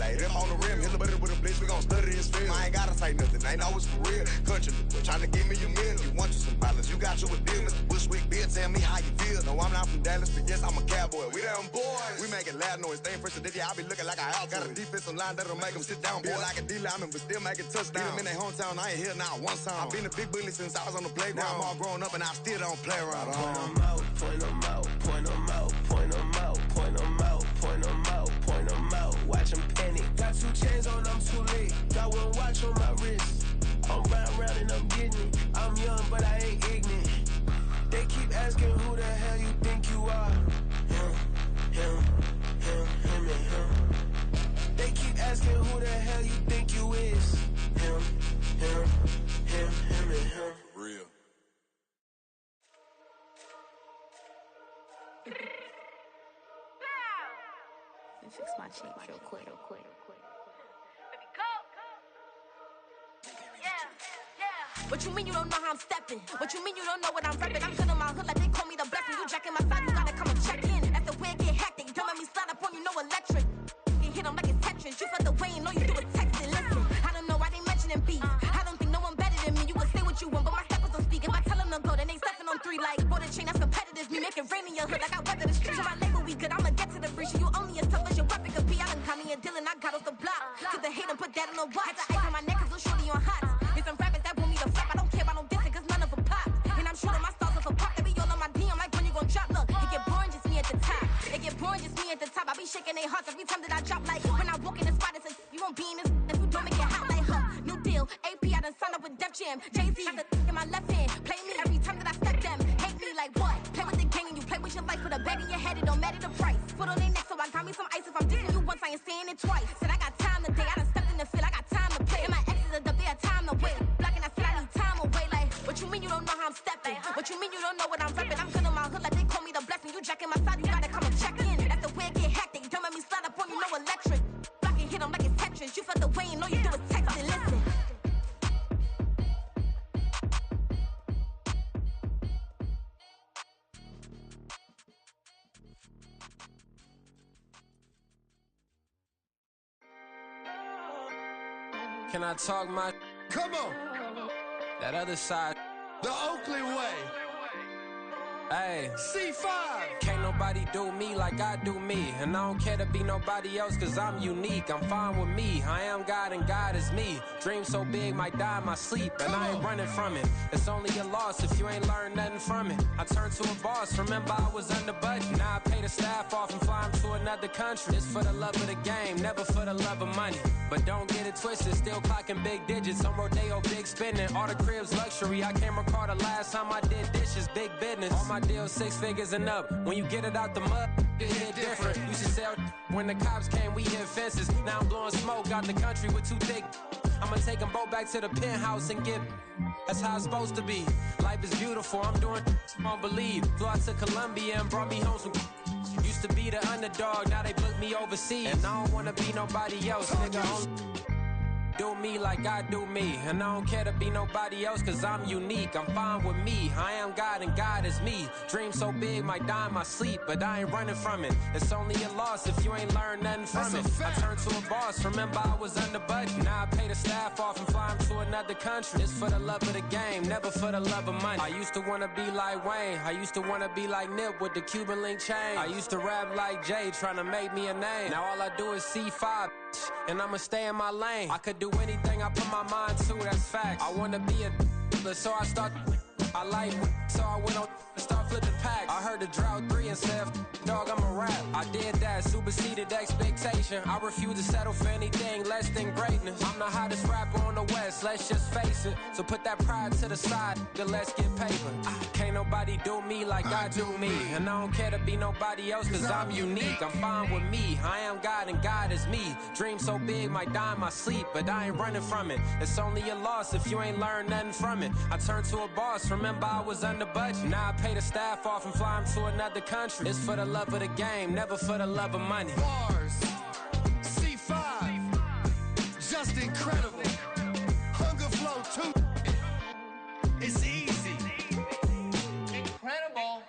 Lay them on the rim, hit a better with a blitz, we gon' study his film. I ain't gotta say nothing, they know it's for real. Country, tryna give me a million, you want you some violence, you got you a deal. Mr. Bushwick, bitch, tell me how you feel. No, I'm not from Dallas, but yes, I'm a cowboy. We them boys, we making loud noise, staying fresh to this, I be looking like a house. Got a defensive line that'll make them sit down, boy, like a D-lineman, but still making touchdowns. Get them in their hometown, I ain't here now one time. I've been a big bully since I was on the playground. Now I'm all grown up and I still don't play around. Point them out, point them out, point them out, point them out, point them out, point them out, point them out. Watch them panic. Got 2 chains on, I'm too late. Got 1 watch on my wrist. I'm round and I'm getting it. I'm young, but I ain't ignorant. They keep asking who the hell you think you are. Him, and him. They keep asking who the hell you think you is. Him, and him. Real. Let me fix my cheeks real quick. What you mean you don't know how I'm stepping? What you mean you don't know what I'm repping? I'm good in my hood like they call me the blessing. You jacking my side, you gotta come and check in. That's the way it get hectic. Don't make me slide up on you, no electric. You hit them like it's Tetris. You felt the way and all you do is texting. Listen, I don't know why they mentioning beef. I don't think no one better than me. You can say what you want, but my steppers don't speak. If I tell them to go, then they stepping on 3 like border chain. That's competitive. Me making rain in your hood like I weather the streets. My label we good. I'ma get to the breach. You only as tough as your weapon could be. I done Connie and Dylan. I got off the block. To the hate and put that on the watch. Had the ice on my neck 'cause I'm shorty on hot. Here's some rappers that want me to flop. I don't care about no dissing 'cause none of them pop. And I'm shooting my stars off a pop. They be all on my DM like when you gon' drop. Look, it get boring just me at the top. It get boring just me at the top. I be shaking their hearts every time that I drop. Like when I walk in the spot, it says you won't be in this if you don't make it hot like her. New deal, AP. I done signed up with Def Jam. Jay-Z got the in my left hand. Play me every time that I step them. Hate me like what? Play with the game and you play with your life. Put a bag in your head, it don't matter the price. Put on their neck, so I got me some ice. If I'm dissing you once, I ain't saying it twice. Said I got time today. I done stepped in the field. I got time to play. And my exes are up, they had time to wait. Blocking, I said I need time away. Like, what you mean you don't know how I'm stepping? What you mean you don't know what I'm repping? I'm good in my hood like they call me the blessing. You jacking my side, you gotta come and check in. That's the way it get hectic. Don't make me slide up on you, no electric. Blocking, hit them like it's Tetris. You felt the way and all you do is text and listen. Can I talk my? Come on. That other side. The Oakley way. Hey. C5. Can't nobody do me like I do me. And I don't care to be nobody else 'cause I'm unique. I'm fine with me. I am God and God is me. Dream so big might die in my sleep. And I ain't running from it. It's only a loss if you ain't learned nothing from it. I turned to a boss. Remember I was under budget. Now I pay the staff off and fly them to another country. It's for the love of the game, never for the love of money. But don't get it twisted. Still clocking big digits. On Rodeo, big spending. All the cribs luxury. I can't recall the last time I did dishes. Big business. All my deals 6 figures and up. When you get it out the mud, it hit different. Used to sell when the cops came, we hit fences. Now I'm blowing smoke out the country with 2 thick. I'ma take them both back to the penthouse and get. That's how it's supposed to be. Life is beautiful. I'm doing won't believe. Flew out to Colombia and brought me home some. Used to be the underdog, now they book me overseas. And I don't wanna be nobody else, nigga. Do me like I do me. And I don't care to be nobody else 'cause I'm unique. I'm fine with me. I am God and God is me. Dream so big might die in my sleep, but I ain't running from it. It's only a loss if you ain't learned nothing from it. I turned to a boss. Remember I was under budget. Now I pay the staff off and fly them to another country. It's for the love of the game, never for the love of money. I used to wanna be like Wayne. I used to wanna be like Nip with the Cuban link chain. I used to rap like Jay, trying to make me a name. Now all I do is C5, and I'ma stay in my lane. I could do anything I put my mind to, that's fact. I wanna be a so I start. I like so I went on and start flipping packs. I heard the drought 3 and said, dog, I'm a rap. I did that, superseded expectation. I refuse to settle for anything less than greatness. I'm the hottest rapper on the West, let's just face it. So put that pride to the side, then let's get paper. Can't nobody do me like I do me. And I don't care to be nobody else 'cause I'm unique. I'm fine with me. I am God and God is me. Dream so big might die in my sleep, but I ain't running from it. It's only a loss if you ain't learned nothing from it. I turned to a boss, remember I was under budget. Now I pay the staff off and fly them to another country. It's for the love of the game, never for the love of money. Bars. C5. Just incredible. Hunger Flow 2. It's easy. Incredible.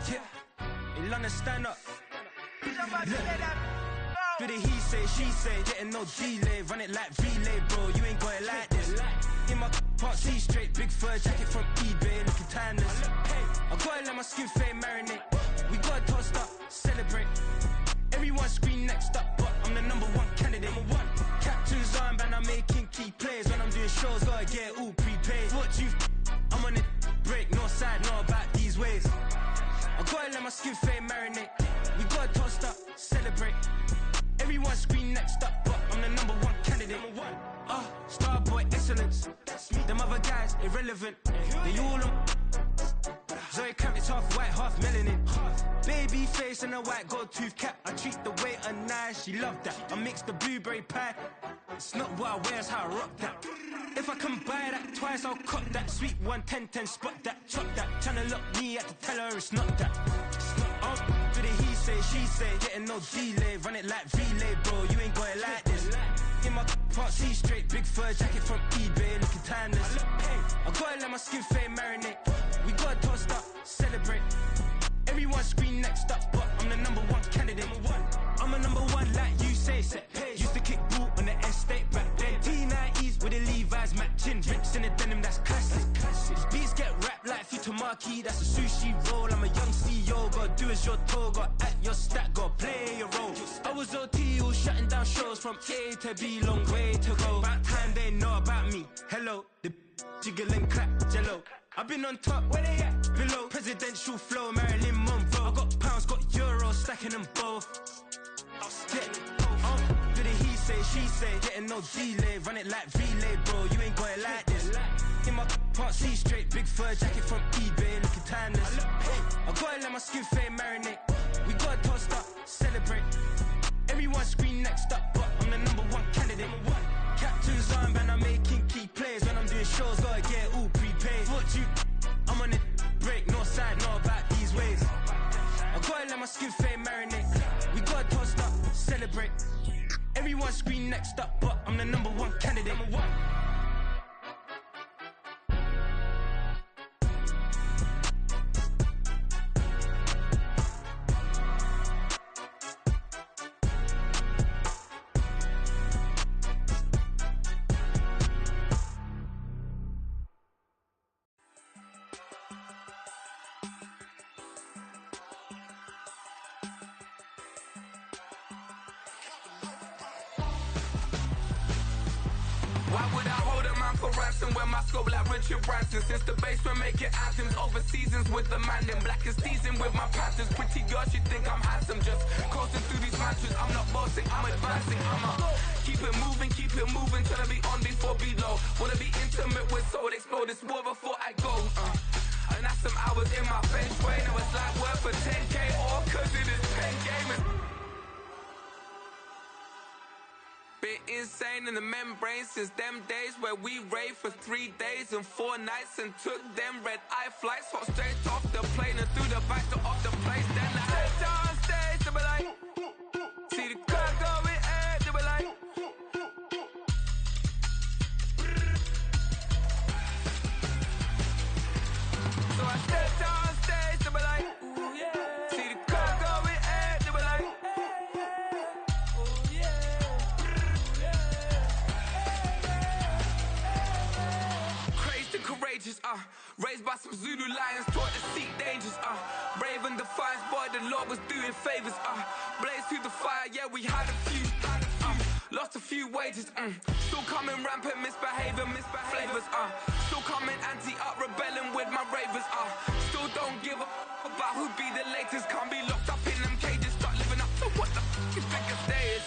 Yeah. London, stand up. Look. Do the he say, she say, getting no delay. Run it like relay, bro, you ain't got it like this. In my part C straight, big fur jacket from eBay, looking timeless. I gotta let my skin fade marinate. We gotta toast up, celebrate. Everyone scream next up, but I'm the #1 candidate. Captain's armband, I'm making key plays. When I'm doing shows, gotta get all prepaid. What you I'm on it, break, no side, know about these ways. I gotta let my skin fade marinate. We gotta toast up, celebrate. Everyone scream next up, but I'm the #1 candidate. Starboy excellence. Them other guys irrelevant. They all on. Zoe Camp, it's half white, half melanin. Baby face and a white gold tooth cap. I treat the waiter nice, she love that. I mix the blueberry pie. It's not what I wear, it's how I rock that. If I can buy that twice, I'll cut that. Sweet 110, spot that, chop that. Tryna lock me, I have to tell her it's not that. Do the he say, she say, getting no delay. Run it like relay, bro, you ain't got it like this. In my part C straight, big fur jacket from eBay, looking timeless. I gotta let my skin fade marinate. We gotta toast up, celebrate. Everyone scream next up, but I'm the #1 candidate. I'm a #1 like you say, set. Used to kick ball on the estate back then. T90s with the Levi's matching. Rips in the denim, that's classic. These beats get wrapped like Futamaki, that's a sushi roll. I'm a young CEO, gotta do as you're told. Gotta act your stat, gotta play your role. I was OT, all shutting down shows from A to B, long way to go. About time they know about me. Hello, the jiggle and clap, jello. I've been on top, where they at? Below, presidential flow, Marilyn Monroe. I got pounds, got euros, stacking them both. Do the he say, she say, getting no delay. Run it like relay, bro, you ain't got it like this. In my part C straight, big fur jacket from eBay, looking timeless. I gotta let my skin fade marinate. We gotta toast up, celebrate. Everyone scream next up, but I'm the #1 candidate. Captain's armband, I'm making key plays. When I'm doing shows, gotta get all prepaid. What you I'm on it, break, no side, know about these ways. I gotta let my skin fade marinate. We gotta toast up, celebrate. Everyone scream next up, but I'm the #1 candidate. Why would I hold a man for ransom when my scope like Richard Branson? Since the basement making anthems over seasons with the man in black is teasing with my Panthers. Pretty girl, she think I'm handsome, just coasting through these mantras. I'm not bossing, I'm advancing. I'ma keep it moving till I be on before below. Wanna be intimate with soul, explore this war before I go. And that's some hours in my bench way. Now it's like work for 10K or cause it is 10 gamers. Been insane in the membrane since them days where we raved for 3 days and 4 nights and took them red eye flights. Hot straight off the plane and through the back door of the place. Then I stepped on stage to be like, see the crowd going ahead to be like. So I stepped on stage to be like, ooh yeah. See the crowd going ahead to be like. Courageous, raised by some Zulu lions, taught to seek dangers, brave and defiant, boy, the Lord was doing favors, blaze through the fire, yeah, we had a few, lost a few wages, still coming rampant, misbehavior, flavors, still coming anti-up, rebelling with my ravers, still don't give a about who be the latest, can't be locked up in them cages, start living up to what the you think a day is.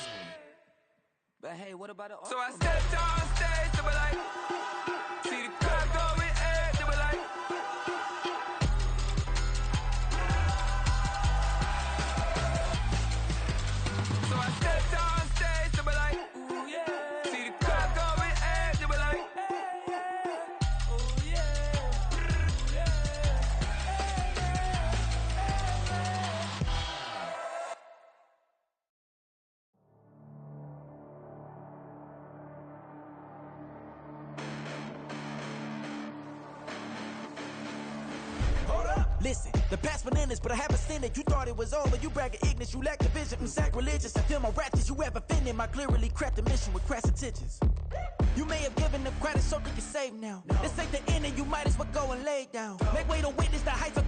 But hey, what about it? So I stepped on stage to be like, see the crowd going ahead to be like. So I stepped on stage to be like, ooh yeah. See the crowd going ahead to be like. Ooh yeah. Listen, the past bananas, but I haven't seen it. You thought it was over, you bragging ignorance, you lack the vision from sacrilegious. I feel my raptures, you have offended my clearly crafted mission with crass intentions. You may have given them credit so they can save now. This ain't the end and you might as well go and lay down. Make way to witness the heights of